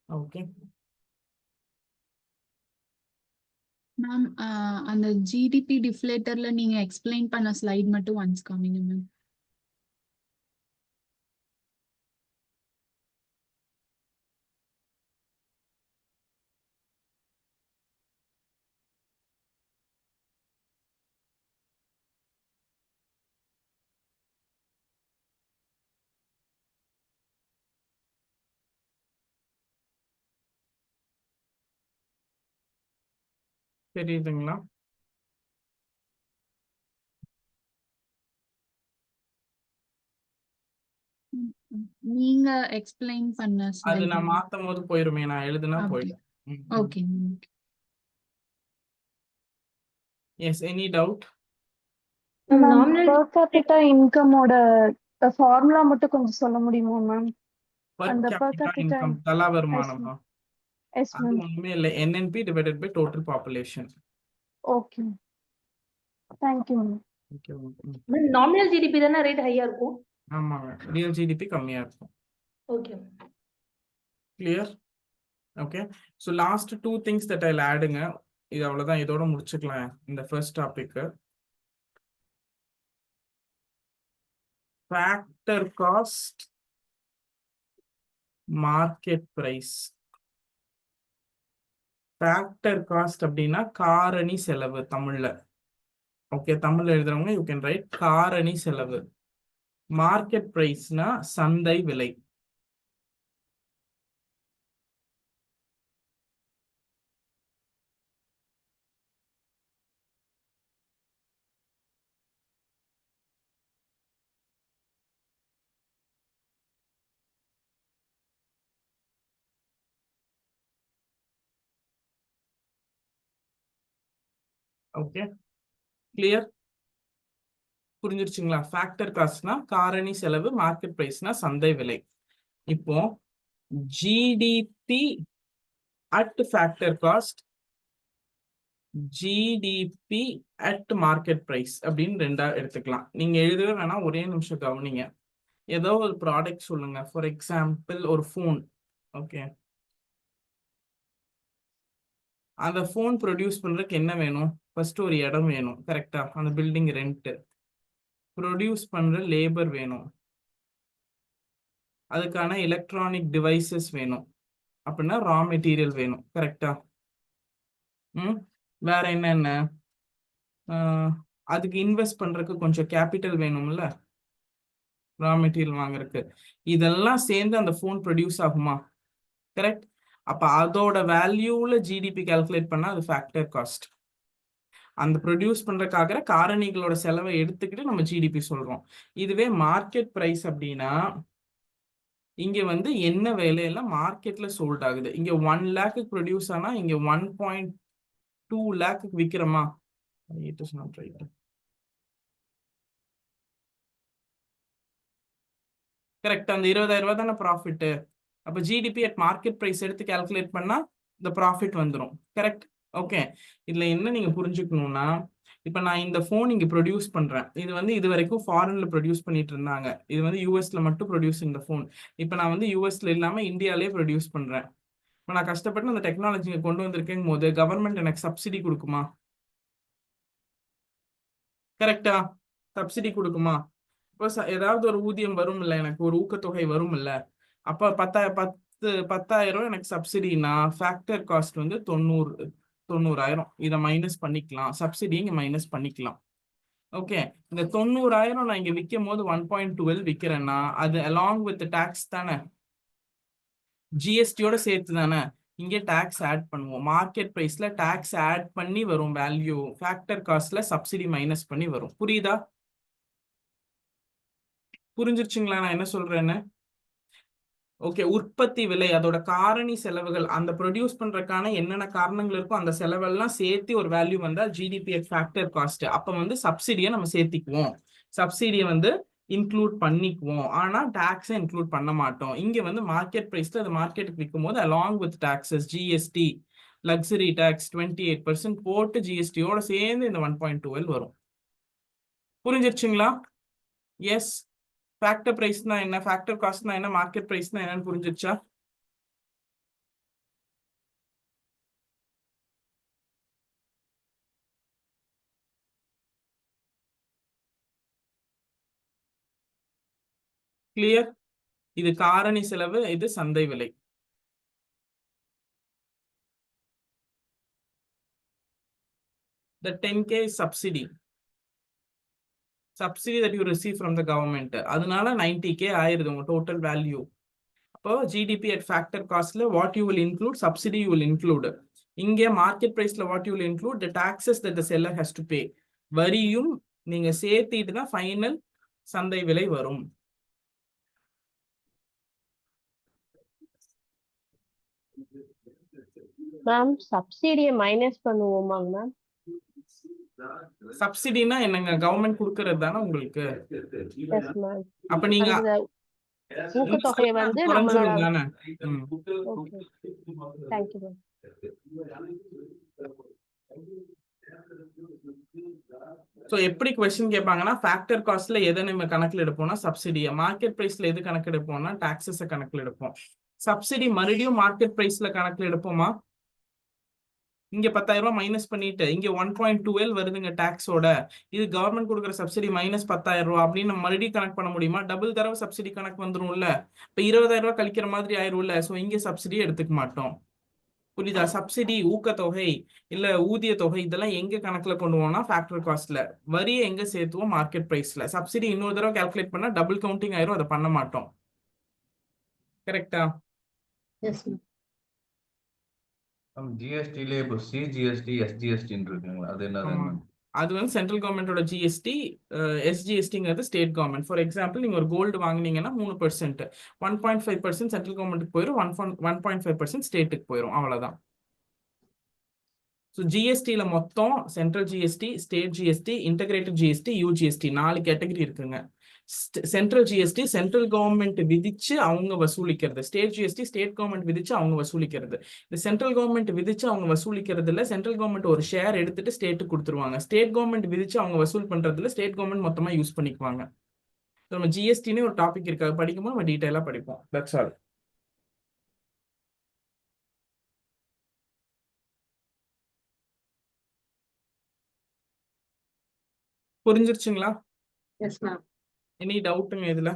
S1: ஓகே
S12: மேம், அந்த ஜிடிபி டிஃப்ளேட்டர்ல நீங்க எக்ஸ்பிளைன் பண்ண ஸ்லைட் மட்டும் ஒன்ஸ் காமிங்க மேம்.
S1: தெரியுதுங்களா?
S12: நீங்க எக்ஸ்பிளைன் பண்ண
S1: அது
S12: ஸ்லைட்
S1: நான் மாத்தும் போது போயிருமே, நான் எழுதுனா
S12: அப்படி
S1: போயிடும்.
S12: Okay
S1: yes, any doubt?
S5: Nominal
S9: per capita இன்கமோட ஃபார்முலா மட்டும் கொஞ்சம் சொல்ல முடியுமா மேம்?
S1: பர்
S9: அந்த per
S1: கேபிட்டா
S9: capita
S1: இன்கம், தலா
S9: எஸ்
S1: வருமானமா?
S9: எஸ்
S1: அது
S9: மேம்.
S1: ஒண்ணுமே இல்லை, NNP divided by total population.
S9: Okay thank you ma'am.
S1: Okay.
S5: Nominal GDP தானே ரேட் ஹையா இருக்கும்.
S1: ஆமாங்க, ரியல் ஜிடிபி கம்மியா இருக்கும்.
S5: Okay.
S1: Clear? Okay. So last 2 things that I ஆடுங்க. இது அவ்வளோதான், இதோட முடிச்சுக்கலாம் இந்த first topic. Factor cost, market price. Factor cost அப்படின்னா காரணி செலவு தமிழ்ல. ஓகே, தமிழ்ல எழுதுறவங்க யூ கேன் ரைட் காரணி செலவு. மார்க்கெட் பிரைஸ்னா சந்தை விலை. Okay, clear? புரிஞ்சிருச்சுங்களா? ஃபேக்டர் காஸ்ட்னா காரணி செலவு, மார்க்கெட் பிரைஸ்னா சந்தை விலை. இப்போ GDP at factor cost, GDP at market price அப்படின்னு ரெண்டா எடுத்துக்கலாம். நீங்க எழுதவே வேணாம், ஒரே நிமிஷம் கவனிங்க. ஏதோ ஒரு ப்ராடக்ட் சொல்லுங்க. ஃபார் எக்ஸாம்பிள் ஒரு ஃபோன். ஓகே, அந்த ஃபோன் ப்ரொடியூஸ் பண்றதுக்கு என்ன வேணும்? ஃபர்ஸ்ட் ஒரு இடம் வேணும், கரெக்டா? அந்த பில்டிங் ரெண்ட், ப்ரொடியூஸ் பண்ற லேபர் வேணும், அதுக்கான எலக்ட்ரானிக் டிவைசஸ் வேணும், அப்படின்னா ரா மெட்டீரியல் வேணும், கரெக்டா? வேற என்னென்ன? அதுக்கு இன்வெஸ்ட் பண்றதுக்கு கொஞ்சம் கேபிட்டல் வேணும்ல, ரா மெட்டீரியல் வாங்குறதுக்கு. இதெல்லாம் சேர்ந்து அந்த ஃபோன் ப்ரொடியூஸ் ஆகுமா? கரெக்ட். அப்ப அதோட வேல்யூல ஜிடிபி கால்குலேட் பண்ணா அது ஃபேக்டர் காஸ்ட். அந்த ப்ரொடியூஸ் பண்றதுக்காக காரணிகளோட செலவை எடுத்துக்கிட்டு நம்ம ஜிடிபி சொல்றோம். இதுவே மார்க்கெட் பிரைஸ் அப்படின்னா இங்க வந்து என்ன விலையில மார்க்கெட்ல சோல்ட் ஆகுது. இங்க 1 lakh ப்ரொடியூஸ் ஆனா இங்க 1.2 lakh விக்கிறோமா? It is not right. Correct. அந்த 20,000 ரூபாய் தானே ப்ராஃபிட். அப்ப ஜிடிபி அட் மார்க்கெட் பிரைஸ் எடுத்து கால்குலேட் பண்ணா இந்த ப்ராஃபிட் வந்துடும். கரெக்ட். ஓகே, இதுல என்ன நீங்க புரிஞ்சுக்கணும்னா, இப்ப நான் இந்த போன் இங்க ப்ரொடியூஸ் பண்றேன். இது வந்து இது வரைக்கும் ஃபாரின்ல ப்ரொடியூஸ் பண்ணிட்டு இருந்தாங்க. இது வந்து யூஎஸ்ல மட்டும் ப்ரொடியூஸ் இந்த போன். இப்ப நான் வந்து யூஎஸ்ல இல்லாம இந்தியாலே ப்ரொடியூஸ் பண்றேன். இப்ப நான் கஷ்டப்பட்டு அந்த டெக்னாலஜியை கொண்டு வந்திருக்கேன் போது கவர்மெண்ட் எனக்கு சப்சிடி கொடுக்குமா? கரெக்டா? சப்சிடி கொடுக்குமா? இப்போ ஏதாவது ஒரு ஊதியம் வரும் இல்ல, எனக்கு ஒரு ஊக்கத்தொகை வரும் இல்ல. அப்ப 10,000 எனக்கு சப்சிடினா ஃபேக்டர் காஸ்ட் வந்து 90,000. இதை மைனஸ் பண்ணிக்கலாம், சப்சிடி இங்க மைனஸ் பண்ணிக்கலாம். ஓகே, இந்த 90,000 நான் இங்க விற்கும் போது 1.12 விற்கிறேன்னா அது அலாங் வித் டாக்ஸ் தானே, ஜிஎஸ்டியோட சேர்த்து தானே. இங்க டாக்ஸ் ஆட் பண்ணுவோம். மார்க்கெட் பிரைஸ்ல டாக்ஸ் ஆட் பண்ணி வரும் வேல்யூ, ஃபேக்டர் காஸ்ட்ல சப்சிடி மைனஸ் பண்ணி வரும். புரியுதா? புரிஞ்சிருச்சுங்களா நான் என்ன சொல்றேன்னு? ஓகே, உற்பத்தி விலை, அதோட காரணி செலவுகள், அந்த ப்ரொடியூஸ் பண்றதுக்கான என்னென்ன காரணங்கள் இருக்கோ அந்த செலவெல்லாம் சேர்த்து ஒரு வேல்யூ வந்தா ஜிடிபி ஃபேக்டர் காஸ்ட். அப்ப வந்து சப்சிடியை நம்ம சேர்த்திக்குவோம், சப்சிடியை வந்து இன்க்ளூட் பண்ணிக்குவோம். ஆனா டாக்ஸை இன்க்ளூட் பண்ண மாட்டோம். இங்க வந்து மார்க்கெட் பிரைஸ்ல அது மார்க்கெட்டுக்கு விற்கும் போது along with taxes, GST, luxury tax 28% போட்டு ஜிஎஸ்டியோட சேர்ந்து இந்த 1.12 வரும். புரிஞ்சிருச்சுங்களா? எஸ். ஃபேக்டர் பிரைஸ்னா என்ன, ஃபேக்டர் காஸ்ட்னா என்ன, மார்க்கெட் பிரைஸ்னா என்னன்னு புரிஞ்சிருச்சா? கிளியர்? இது காரணி செலவு, இது சந்தை விலை. The 10K is subsidy that you receive from the government. அதனால 90K ஆயிருது உங்க டோட்டல் வேல்யூ. அப்போ ஜிடிபி at factor costல what you will include, subsidy you will include. இங்கே மார்க்கெட் பிரைஸ்ல what you will include the taxes that the seller has to pay. வரியும் நீங்க சேர்த்திட்டு தான் ஃபைனல் சந்தை விலை வரும்.
S9: மேம் சப்சிடியை மைனஸ் பண்ணுவோமாங்க மேம்?
S1: சப்சிடினா என்னங்க? கவர்மெண்ட் கொடுக்கறது தானே உங்களுக்கு.
S9: Yes ma'am.
S1: அப்ப நீங்க
S9: அந்த ஊக்கத்தொகையை வந்து நம்மளோட
S1: குறைஞ்சிரும் தானே.
S9: Okay thank you ma'am.
S1: ஸோ எப்படி கொஸ்டின் கேட்பாங்கன்னா ஃபேக்டர் காஸ்ட்ல எதை நம்ம கணக்கில் எடுப்போம்னா சப்சிடியை, மார்க்கெட் பிரைஸ்ல எது கணக்கு எடுப்போம்னா டாக்ஸஸை கணக்கில் எடுப்போம். சப்சிடி மறுபடியும் மார்க்கெட் பிரைஸ்ல கணக்கில் எடுப்போமா? இங்க 10,000 ரூபாய் மைனஸ் பண்ணிட்டு இங்க 1.12 வருதுங்க டாக்ஸோட. இது கவர்மெண்ட் கொடுக்குற சப்சிடி மைனஸ் 10,000 ரூபாய் அப்படின்னு நம்ம மறுபடியும் கணக்கு பண்ண முடியுமா? டபுள் தடவை சப்சிடி கணக்கு வந்துரும்ல. இப்ப 20,000 ரூபாய் கழிக்கிற மாதிரி ஆயிரும்ல. ஸோ இங்க சப்சிடி எடுத்துக்க மாட்டோம். புரியுதா? சப்சிடி, ஊக்கத்தொகை இல்ல ஊதிய தொகை இதெல்லாம் எங்க கணக்குல கொண்டு போனா ஃபேக்டர் காஸ்ட்ல. வரியை எங்க சேர்த்துவோம்? மார்க்கெட் பிரைஸ்ல. சப்சிடி இன்னொரு தடவை கால்குலேட் பண்ணா டபுள் கவுண்டிங் ஆயிரும், அதை பண்ண மாட்டோம். கரெக்டா?
S5: Yes ma'am.
S13: ஜிஎஸ்டில இப்போ சிஜிஎஸ்டி எஸ்ஜிஎஸ்டின்னு இருக்குங்களா? அது என்னது?
S1: அது வந்து சென்ட்ரல் கவர்மெண்டோட ஜிஎஸ்டி, எஸ்ஜிஎஸ்டிங்கிறது ஸ்டேட் கவர்மெண்ட். ஃபார் எக்ஸாம்பிள் நீங்க ஒரு கோல்டு வாங்கினீங்கன்னா 3%, 1.5% சென்ட்ரல் கவர்மெண்ட்டுக்கு போயிடும், 1.5% ஸ்டேட்டுக்கு போயிடும். அவ்வளவுதான். ஸோ ஜிஎஸ்டியில மொத்தம் central GST, state GST, integrated GST, UGST 4 category இருக்குங்க. சென்ட்ரல் ஜிஎஸ்டி சென்ட்ரல் கவர்மெண்ட் விதிச்சு அவங்க வசூலிக்கிறது. ஸ்டேட் ஜிஎஸ்டி ஸ்டேட் கவர்மெண்ட் விதிச்சு அவங்க வசூலிக்கிறது. இந்த சென்ட்ரல் கவர்மெண்ட் விதிச்சு அவங்க வசூலிக்கிறதுல சென்ட்ரல் கவர்மெண்ட் ஒரு ஷேர் எடுத்துட்டு ஸ்டேட்டுக்கு கொடுத்துருவாங்க. ஸ்டேட் கவர்மெண்ட் விதிச்சு அவங்க வசூல் பண்றதுல ஸ்டேட் கவர்மெண்ட் மொத்தமா யூஸ் பண்ணிக்குவாங்க. நம்ம ஜிஎஸ்டின்னு ஒரு டாபிக் இருக்காது, படிக்கும்போது நம்ம டீட்டெயிலா படிப்போம். That's all. புரிஞ்சிருச்சுங்களா?
S5: Yes ma'am.
S1: எனி டவுட்டுங்க இதுல?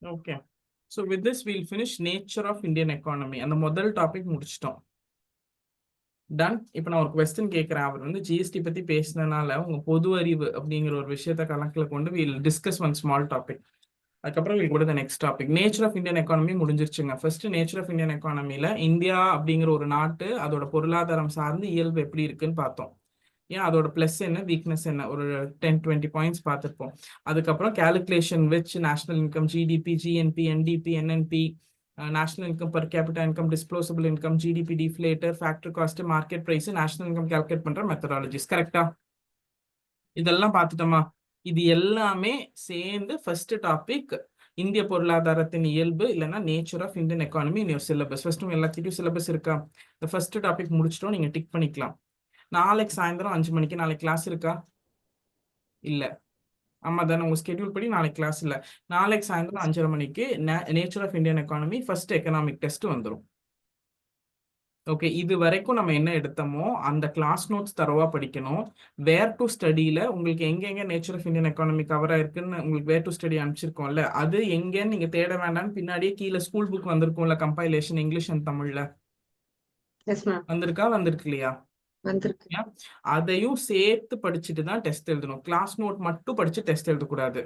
S1: Okay. So with this we'll finish nature of Indian economy. அந்த முதல் டாபிக் முடிச்சிட்டோம். டன். இப்போ நான் ஒரு கொஸ்டின் கேட்கிறேன். அவர் வந்து ஜிஎஸ்டி பத்தி பேசினனால உங்க பொது அறிவு அப்படிங்கிற ஒரு விஷயத்த கணக்கில் கொண்டு we'll discuss one small topic. அதுக்கப்புறம் we'll go to the next topic. Nature of Indian economy முடிஞ்சிருச்சுங்க. ஃபர்ஸ்ட் நேச்சர் ஆஃப் இந்தியன் எக்கானமில இந்தியா அப்படிங்கிற ஒரு நாட்டு அதோட பொருளாதாரம் சார்ந்து இயல்பு எப்படி இருக்குன்னு பார்த்தோம். ஏன் அதோட பிளஸ் என்ன, வீக்னஸ் என்ன, ஒரு 10-20 பாயிண்ட்ஸ் பார்த்துருப்போம். அதுக்கப்புறம் calculation which national income, GDP, GNP, NDP, NNP, national income, per capita income, disposable income, GDP deflator, factor cost, market price, national income calculate பண்ற மெத்தடாலஜிஸ். கரெக்டா? இதெல்லாம் பார்த்துட்டோமா? இது எல்லாமே சேர்ந்து ஃபர்ஸ்ட் டாபிக் இந்திய பொருளாதாரத்தின் இயல்பு இல்லைன்னா nature of Indian economy in your syllabus. First எல்லாத்துக்கும் சிலபஸ் இருக்கா? இந்த ஃபர்ஸ்ட் டாபிக் முடிச்சிட்டோம், நீங்க டிக் பண்ணிக்கலாம். நாளைக்கு சாயந்தரம் 5 மணிக்கு நாளைக்கு கிளாஸ் இருக்கா? இல்ல. ஆமா தானே, உங்க ஸ்கெடியூல் படி நாளைக்கு கிளாஸ் இல்ல. நாளைக்கு சாயந்தரம் 5:30 மணிக்கு nature of Indian economy first economic test வந்துடும். ஓகே, இது வரைக்கும் நம்ம என்ன எடுத்தோமோ அந்த கிளாஸ் நோட்ஸ் தரவா படிக்கணும். வேர் டு ஸ்டடியில உங்களுக்கு எங்கெங்க nature of Indian economy cover ஆயிருக்குன்னு உங்களுக்கு வேர் டு ஸ்டடி அனுப்பிச்சிருக்கோம்ல, அது எங்கன்னு நீங்க தேட வேண்டாம்னு பின்னாடியே கீழே ஸ்கூல் புக் வந்திருக்கும்ல, கம்பைலேஷன் இங்கிலீஷ் அண்ட் தமிழ்ல.
S5: Yes ma'am.
S1: வந்திருக்கா? வந்திருக்கு இல்லையா?
S5: வந்திருக்கு.
S1: அதையும் சேர்த்து படிச்சுட்டு தான் டெஸ்ட் எழுதணும். கிளாஸ் நோட் மட்டும் படிச்சு டெஸ்ட் எழுதக்கூடாது.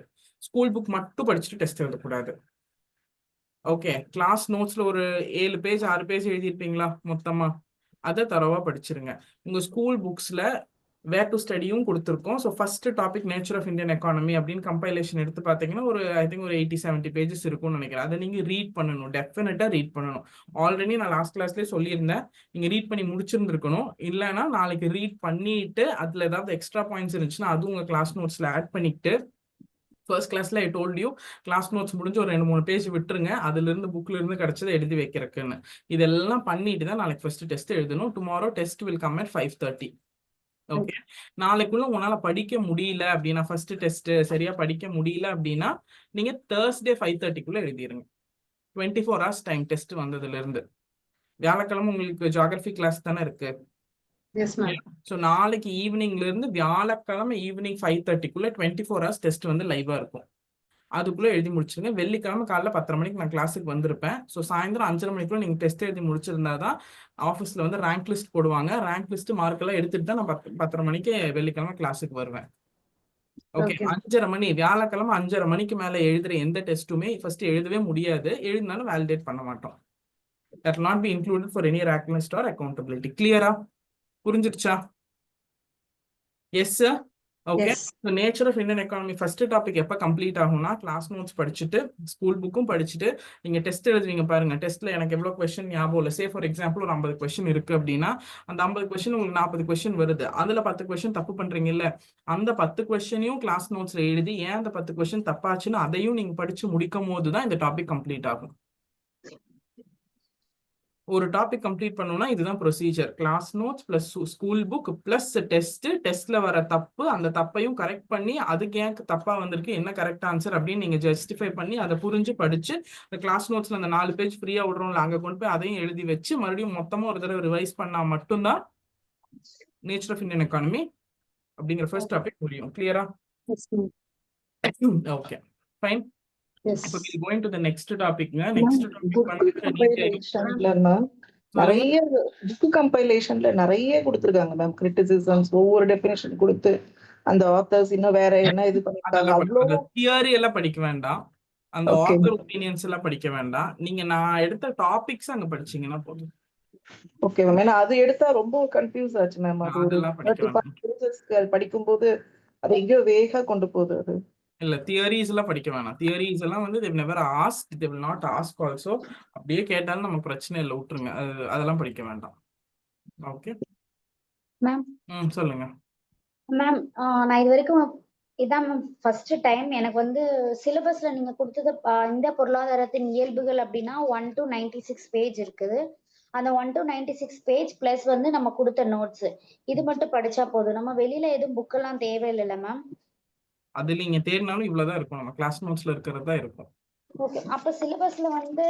S1: ஸ்கூல் புக் மட்டும் படிச்சுட்டு டெஸ்ட் எழுதக்கூடாது. ஓகே, கிளாஸ் நோட்ஸ்ல ஒரு 7 பேஜ் 6 பேஜ் எழுதியிருப்பீங்களா மொத்தமா? அதை தரவா படிச்சிருங்க. உங்க ஸ்கூல் புக்ஸ்ல வேர் டு ஸ்டடியும் கொடுத்துருக்கோம். So first topic nature of Indian economy அப்படின்னு கம்பைலேஷன் எடுத்து பார்த்தீங்கன்னா ஒரு ஐ திங்க் ஒரு 80-70 பேஜஸ் இருக்கும்னு நினைக்கிறேன். அதை நீங்க ரீட் பண்ணணும், டெஃபினட்டா ரீட் பண்ணணும். ஆல்ரெடி நான் லாஸ்ட் கிளாஸ்லேயே சொல்லியிருந்தேன், நீங்க ரீட் பண்ணி முடிச்சிருந்துருக்கணும். இல்லைன்னா நாளைக்கு ரீட் பண்ணிட்டு அதுல ஏதாவது எக்ஸ்ட்ரா பாயிண்ட்ஸ் இருந்துச்சுன்னா அது உங்க கிளாஸ் நோட்ஸ்ல ஆட் பண்ணிட்டு, ஃபர்ஸ்ட் கிளாஸ்ல I told you class notes முடிஞ்சு ஒரு 2-3 பேஜ் விட்டுருங்க, அதுல இருந்து புக்ல இருந்து கிடைச்சதை எழுதி வைக்கிறதுக்குன்னு. இதெல்லாம் பண்ணிட்டு தான் நாளைக்கு ஃபர்ஸ்ட் டெஸ்ட் எழுதணும். Tomorrow test will come at 5:30. Okay, நாளைக்குள்ள உங்களால படிக்க முடியல அப்படின்னா, ஃபர்ஸ்ட் டெஸ்ட் சரியா படிக்க முடியல அப்படின்னா நீங்க Thursday 5:30 எழுதிருங்க. 24 hours டைம் டெஸ்ட் வந்ததுல இருந்து. வியாழக்கிழமை உங்களுக்கு ஜியோகிராஃபி கிளாஸ் தானே இருக்கு.
S5: Yes ma'am.
S1: ஸோ நாளைக்கு ஈவினிங்ல இருந்து வியாழக்கிழமை ஈவினிங் 5:30 24 hours டெஸ்ட் வந்து லைவா இருக்கும். அதுக்குள்ள எழுதி முடிச்சிருங்க. வெள்ளிக்கிழமை காலைல 10:30 மணிக்கு நான் கிளாஸுக்கு வந்திருப்பேன். ஸோ சாயந்தரம் 5:30 மணிக்குள்ள நீங்க டெஸ்ட் எழுதி முடிச்சிருந்தா தான் ஆஃபீஸ்ல வந்து ரேங்க் லிஸ்ட் போடுவாங்க. ரேங்க் லிஸ்ட் மார்க் எல்லாம் எடுத்துட்டு தான் நான் 10:30 மணிக்கு வெள்ளிக்கிழமை கிளாஸுக்கு வருவேன். ஓகே, 5:30 மணி வியாழக்கிழமை 5:30 மணிக்கு மேல எழுதுற எந்த டெஸ்ட்டுமே ஃபர்ஸ்ட் எழுதவே முடியாது. எழுதினாலும் வேலிடேட் பண்ண மாட்டோம். That will not be included for any rank list or accountability. Clear-ஆ? புரிஞ்சிருச்சா? Yes sir. Okay. So nature of Indian economy first topic எப்ப கம்ப்ளீட் ஆகும்னா கிளாஸ் நோட்ஸ் படிச்சுட்டு ஸ்கூல் புக்கும் படிச்சுட்டு நீங்க டெஸ்ட் எழுதுவீங்க பாருங்க. டெஸ்ட்ல எனக்கு எவ்வளவு கொஸ்டின் ஞாபகம் இல்லை. சே ஃபார் எக்ஸாம்பிள் ஒரு 50 கொஸ்டின் இருக்கு அப்படின்னா அந்த 50 கொஸ்டின் உங்களுக்கு 40 கொஸ்டின் வருது. அதுல 10 கொஸ்டின் தப்பு பண்றீங்க இல்ல, அந்த 10 கொஸ்டினையும் கிளாஸ் நோட்ஸ்ல எழுதி ஏன் அந்த 10 கொஸ்டின் தப்பாச்சுன்னு அதையும் நீங்க படிச்சு முடிக்கும் போது தான் இந்த டாபிக் கம்ப்ளீட் ஆகும். ஒரு டாபிக் கம்ப்ளீட் பண்ணணும்னா இதுதான் procedure. Class notes plus school book plus test, டெஸ்ட்ல வர தப்பு அந்த தப்பையும் கரெக்ட் பண்ணி அதுக்கு ஏன் தப்பா வந்திருக்கு, என்ன கரெக்ட் ஆன்சர் அப்படின்னு நீங்க ஜஸ்டிஃபை பண்ணி அதை புரிஞ்சு படிச்சு இந்த கிளாஸ் நோட்ஸ்ல அந்த 4 பேஜ் ஃப்ரீயா விடுறோம்ல அங்க கொண்டு போய் அதையும் எழுதி வச்சு மறுபடியும் மொத்தமா ஒரு தடவை ரிவைஸ் பண்ணா மட்டும்தான் நேச்சர் ஆஃப் இந்தியன் எக்கானமி அப்படிங்கிற ஃபர்ஸ்ட் டாபிக் புரியும். கிளியரா? Okay fine. இப்போ we will go into the next topic. Next
S10: நிறைய புக் கம்பைலேஷன்ல நிறைய கொடுத்திருக்காங்க மேம். கிரிட்டிசிசம்ஸ் ஒவ்வொரு டெஃபினேஷன் கொடுத்து அந்த ஆத்தர்ஸ் இன்னும் வேற என்ன இது பண்ணிருக்காங்க. அவ்வளவு
S1: தியரி எல்லாம் படிக்க வேண்டாம், அந்த ஆத்தர் ஒபினியன்ஸ் எல்லாம் படிக்க வேண்டாம். நீங்க நான் எடுத்த டாபிக்ஸ் அங்க படிச்சீங்கன்னா போதும்.
S10: Okay ma'am. ஏன்னா அது எடுத்தா ரொம்ப கன்ஃபியூஸ் ஆச்சு மேம். அது ஒரு 35 pages படிக்கும்போது அது எங்கேயோ வேகா கொண்டு போகுது. அது
S1: இல்ல தியரிஸ் எல்லாம் படிக்க வேணாம். தியரிஸ் எல்லாம் வந்து they never asked, they will not ask also. அப்படியே கேட்டாலும் நம்ம பிரச்சனை இல்லை, விட்டுருங்க. அதெல்லாம் படிக்க வேண்டாம். ஓகே
S2: மேம்
S1: சொல்லுங்க
S2: மேம். நான் இது வரைக்கும் இதான் மேம் ஃபர்ஸ்ட் டைம் எனக்கு வந்து சிலபஸ்ல நீங்க கொடுத்தது இந்த பொருளாதாரத்தின் இயல்புகள் அப்படின்னா 1 to 96 பேஜ் இருக்குது. அந்த 1 to 96 பேஜ் பிளஸ் வந்து நம்ம கொடுத்த நோட்ஸ் இது மட்டும் படிச்சா போதும். நம்ம வெளியில எதுவும் புக் எல்லாம் தேவையில்லைல்ல மேம்?
S1: அது நீங்க தேடினாலும் இவ்வளவுதான் இருக்கும், நம்ம கிளாஸ் நோட்ஸ்ல இருக்கிறது தான் இருக்கும்.
S2: ஓகே, அப்ப சிலபஸ்ல வந்து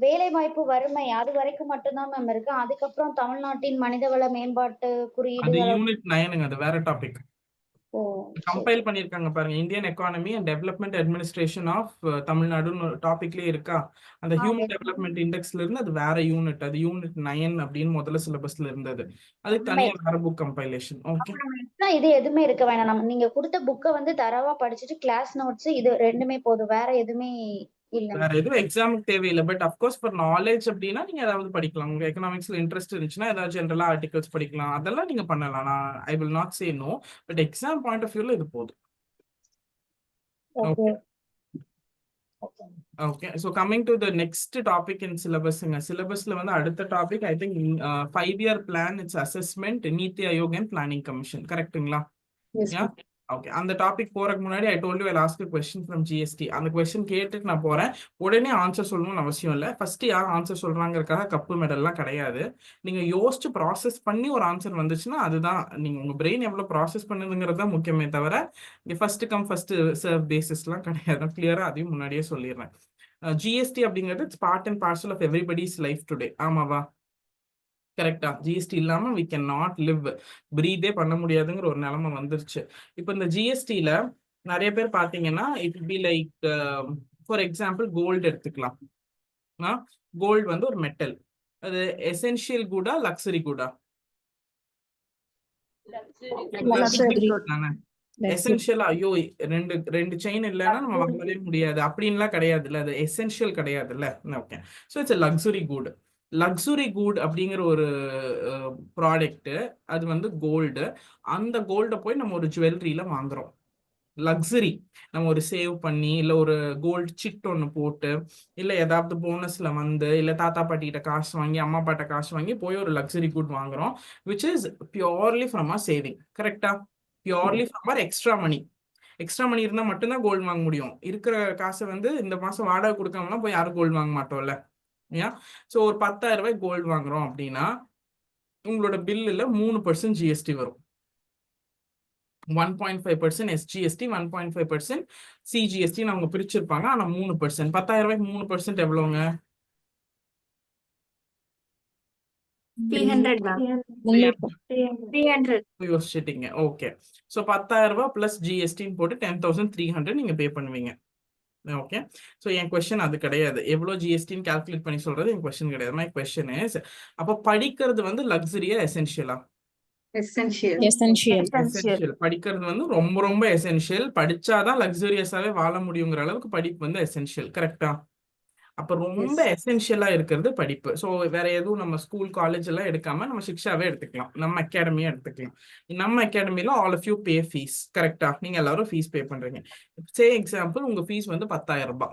S2: வேலை வாய்ப்பு வறுமை அது வரைக்கும் மட்டும்தான் மேம் இருக்கு. அதுக்கப்புறம் தமிழ்நாட்டின் மனிதவள மேம்பாட்டு குறியீடு
S1: அது யூனிட் 9ங்க, அது வேற டாபிக். கம்பைல் பண்ணிருக்காங்க பாருங்க, Indian economy and development administration of தமிழ்நாடுன்னு டாபிக்லயே இருக்கா. அந்த ஹியூமன் டெவலப்மெண்ட் இண்டெக்ஸ்ல இருந்து அது வேற யூனிட், அது யூனிட் 9 அப்படின்னு முதல்ல சிலபஸ்ல இருந்தது. அதுக்கு தனியா வேற புக் கம்பைலேஷன். ஓகே,
S2: இது எதுவுமே இருக்க வேணாம். நம்ம நீங்க கொடுத்த புக்கை வந்து தரவா படிச்சுட்டு கிளாஸ் நோட்ஸ் இது ரெண்டுமே போதும், வேற எதுவுமே இல்ல.
S1: வேற எதுவும் எக்ஸாமுக்கு தேவையில்லை. பட் அஃப்கோர்ஸ் ஃபார் நாலேஜ் அப்படின்னா நீங்க ஏதாவது படிக்கலாம். உங்க எக்கனாமிக்ஸ்ல இன்ட்ரெஸ்ட் இருந்துச்சுன்னா ஏதாவது ஜென்ரலா ஆர்டிகல்ஸ் படிக்கலாம், அதெல்லாம் நீங்க பண்ணலாம். நான் I will not say no, but exam point of வியூல இது போதும். Okay okay. So coming to the next topic in சிலபஸ்ங்க. சிலபஸ்ல வந்து அடுத்த topic I think 5-year plan, it's assessment, Niti Aayog and planning commission. கரெக்ட்டுங்களா? ஓகே, அந்த டாபிக் போறதுக்கு முன்னாடி I told you I ask a question from GST. அந்த கொஸ்டின் கேட்டுட்டு நான் போறேன். உடனே ஆன்சர் சொல்லணும்னு அவசியம் இல்லை. ஃபர்ஸ்ட் யார் ஆன்சர் சொல்றாங்கிறதுக்காக கப்பு மெடல்லாம் கிடையாது. நீங்க யோசிச்சு ப்ராசஸ் பண்ணி ஒரு ஆன்சர் வந்துச்சுன்னா அதுதான் நீங்க உங்க பிரெயின் எவ்வளவு ப்ராசஸ் பண்ணுதுங்கிறது தான் முக்கியமே தவிர இங்க ஃபர்ஸ்ட் கம் ஃபர்ஸ்ட் சர்வ் பேசிஸ்லாம் கிடையாது. கிளியரா அதையும் முன்னாடியே சொல்லிடுறேன். ஜிஎஸ்டி அப்படிங்கிறது it's part and parcel of everybody's life today. ஆமாவா? கரெக்டா? ஜிஎஸ்டி இல்லாம we cannot live, பிரீதே பண்ண முடியாதுங்கிற ஒரு நிலைமை வந்துருச்சு. இப்போ இந்த ஜிஎஸ்டில நிறைய பேர் பாத்தீங்கன்னா it be like for example gold எடுத்துக்கலாம். கோல்டு வந்து ஒரு மெட்டல், அது எசென்ஷியல் குடா லக்ஸரி குடா? எசென்ஷியலா? ஐயோ ரெண்டு செயின் இல்லைன்னா நம்ம வாங்கவே முடியாது அப்படின்லாம் கிடையாது இல்ல, அது எசென்ஷியல் கிடையாது இல்ல. Okay, so it's luxury good. Luxury good அப்படிங்கிற ஒரு ப்ராடக்ட், அது வந்து கோல்டு. அந்த கோல்டை போய் நம்ம ஒரு ஜுவல்லரியில வாங்குறோம். லக்ஸரி நம்ம ஒரு சேவ் பண்ணி இல்லை ஒரு கோல்டு சிட் ஒன்று போட்டு இல்லை ஏதாவது போனஸ்ல வந்து இல்லை தாத்தா பாட்டிகிட்ட காசு வாங்கி அம்மா அப்பாட்ட காசு வாங்கி போய் ஒரு லக்ஸரி குட் வாங்குறோம், which is purely from our saving. கரெக்டா? Purely from our extra money. எக்ஸ்ட்ரா மணி இருந்தால் மட்டும்தான் கோல்டு வாங்க முடியும். இருக்கிற காசை வந்து இந்த மாதம் வாடகை கொடுக்காமலாம் போய் யாரும் கோல்டு வாங்க மாட்டோம்ல. ஸோ ஒரு 10,000 ரூபாய் கோல்டு வாங்குறோம் அப்படின்னா உங்களோட பில்லுல 3% ஜிஎஸ்டி வரும். 1.5% எஸ்ஜிஎஸ்டி, 1.5% சிஜிஎஸ்டி அவங்க பிரிச்சிருப்பாங்க. ஆனா 3%, 10,000 ரூபாய்க்கு 3% எவ்வளவுங்க?
S7: 300 மேம். 300.
S1: யோசிச்சிட்டீங்க. ஓகே. ஸோ 10,000 பிளஸ் ஜிஎஸ்டின்னு போட்டு 10,300 நீங்க பே பண்ணுவீங்க. ஓகே. ஸோ என் கொஸ்டின் அது கிடையாது. எவ்வளோ ஜிஎஸ்டின்னு கால்குலேட் பண்ணி சொல்றது என் கொஸ்டின் கிடையாது. மை கொஸ்டின் இஸ், அப்போ படிக்கிறது வந்து லக்ஸரியா எசென்ஷியலா? எசென்ஷியல். படிக்கிறது வந்து ரொம்ப ரொம்ப எசென்ஷியல். படிச்சாதான் லக்ஸூரியஸாவே வாழ முடியுங்கிற அளவுக்கு படிப்பு வந்து எசென்ஷியல். கரெக்டா? அப்ப ரொம்ப எசென்ஷியலா இருக்கிறது படிப்பு. ஸோ வேற எதுவும் நம்ம ஸ்கூல் காலேஜ் எல்லாம் எடுக்காம நம்ம சிக்ஷாவே எடுத்துக்கலாம், நம்ம அகாடமியே எடுத்துக்கலாம். நம்ம அகாடமில all of you pay fees. கரெக்டா? நீங்க எல்லாரும் ஃபீஸ் பே பண்றீங்க. சே எக்ஸாம்பிள் உங்க ஃபீஸ் வந்து 10,000.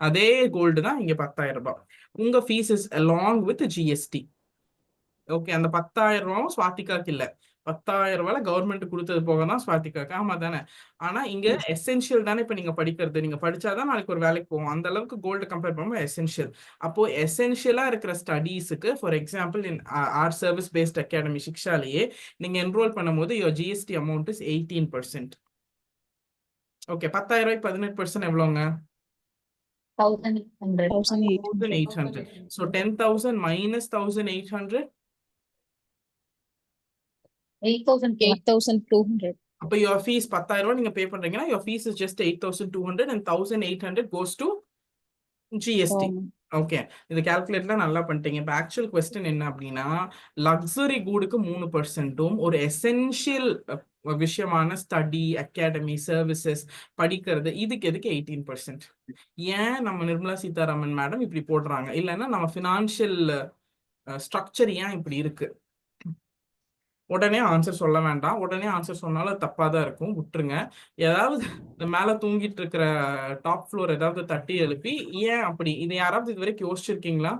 S1: அதே கோல்டு தான் இங்க 10,000. உங்க fees is along with GST. Okay. அந்த 10,000 ஸ்வாதிகாக்கு இல்ல, 10,000 கவர்மெண்ட் கொடுத்தது போக தான் ஸ்வாதிகாக்கு. ஆமா தானே? ஆனா இங்க எசென்ஷியல் தானே. இப்ப நீங்க படிக்கிறது, நீங்க படிச்சாதான் நாளைக்கு ஒரு வேலைக்கு போவோம். அந்த அளவுக்கு கோல்டு கம்பேர் பண்ணும்போது எசென்ஷியல். அப்போ எசென்ஷியலா இருக்கிற ஸ்டடீஸுக்கு, for example in our service based academy சிக்ஷாலேயே நீங்க என்ரோல் பண்ணும்போது your GST amount is 18%. Okay. 10,000 18% எவ்வளோங்க? 1,800. So 10,000 minus 1,800
S12: 8,200.
S1: அப்ப your fees 10,000 நீங்க பே பண்றீங்கன்னா your fees is just 8,200 and 1,800 goes to GST. Okay. இது கால்குலேட்ல நல்லா பண்ணிட்டீங்க. இப்போ ஆக்சுவல் கொஸ்டின் என்ன அப்படின்னா, லக்ஸரி கூடுக்கு 3%, ஒரு எசென்ஷியல் விஷயமான ஸ்டடி, அகாடமி, சர்வீசஸ், படிக்கிறது, இதுக்கு எதுக்கு 18%? ஏன் நம்ம நிர்மலா சீதாராமன் மேடம் இப்படி போடுறாங்க? இல்லைன்னா நம்ம ஃபினான்ஷியல் ஸ்ட்ரக்சர் ஏன் இப்படி இருக்கு? உடனே ஆன்சர் சொல்ல வேண்டாம். உடனே ஆன்சர் சொன்னாலும் தப்பா தான் இருக்கும், விட்டுருங்க. ஏதாவது மேல தூங்கிட்டு இருக்கிற டாப் ஃப்ளோர் ஏதாவது தட்டி எழுப்பி ஏன் அப்படி, இது யாராவது இது வரைக்கும் யோசிச்சிருக்கீங்களா?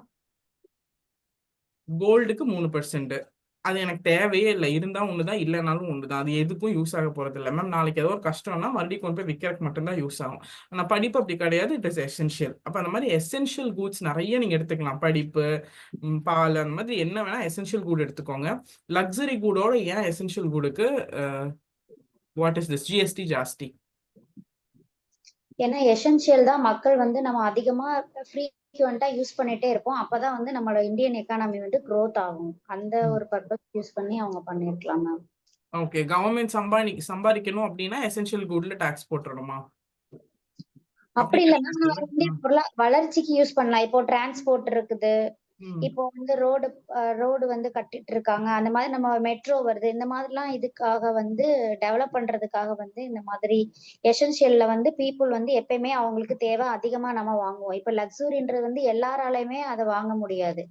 S1: கோல்டுக்கு 3%, அது எனக்கு தேவையே இல்லை. இருந்தா ஒண்ணுதான், இல்லைனாலும் ஒண்ணுதான். அது எதுக்கும் யூஸ் ஆக போறது இல்லை மேம். நாளைக்கு ஏதோ ஒரு கஷ்டம்னா மறுபடியும் கொண்டு போய் விற்கிறதுக்கு மட்டும்தான் யூஸ் ஆகும். ஆனா படிப்பு அப்படி கிடையாது. It is essential. அப்ப அந்த மாதிரி எசென்ஷியல் கூட்ஸ் நிறைய நீங்க எடுத்துக்கலாம். படிப்பு, பால், அந்த மாதிரி என்ன வேணா எசென்ஷியல் கூட் எடுத்துக்கோங்க. லக்ஸரி கூடோட ஏன் எசென்ஷியல் கூடுக்கு வாட் இஸ் திஸ் ஜிஎஸ்டி ஜாஸ்தி?
S2: ஏன்னா எசென்ஷியல் தான் மக்கள் வந்து நம்ம அதிகமா ஃப்ரீக்வெண்டா யூஸ் பண்ணிட்டே இருப்போம். அப்பதான் வந்து நம்மளோட இந்தியன் எக்கானமி வந்து growth ஆகும். அந்த ஒரு பர்பஸ் யூஸ் பண்ணி அவங்க பண்ணிருக்கலாம் மேம்.
S1: ஓகே. கவர்மெண்ட் சம்பாதிக்கணும் அப்படின்னா எசென்ஷியல் கூட்ல டாக்ஸ் போட்டுறணுமா?
S2: அப்படி இல்ல மேம், நம்ம இந்திய வளர்ச்சிக்கு யூஸ் பண்ணலாம். இப்போ டிரான்ஸ்போர்ட் இருக்குது, இப்போ வந்து ரோடு வந்து கட்டிட்டு இருக்காங்க. அந்த மாதிரி நம்ம மெட்ரோ வருது. இந்த மாதிரிலாம் இதுக்காக வந்து டெவலப் பண்றதுக்காக வந்து இந்த மாதிரி எசென்ஷியல்ல வந்து பீப்புள் வந்து எப்பயுமே அவங்களுக்கு தேவை அதிகமா நம்ம வாங்குவோம். இப்ப லக்ஸுரின்றது வந்து எல்லாராலையுமே அதை வாங்க முடியாது.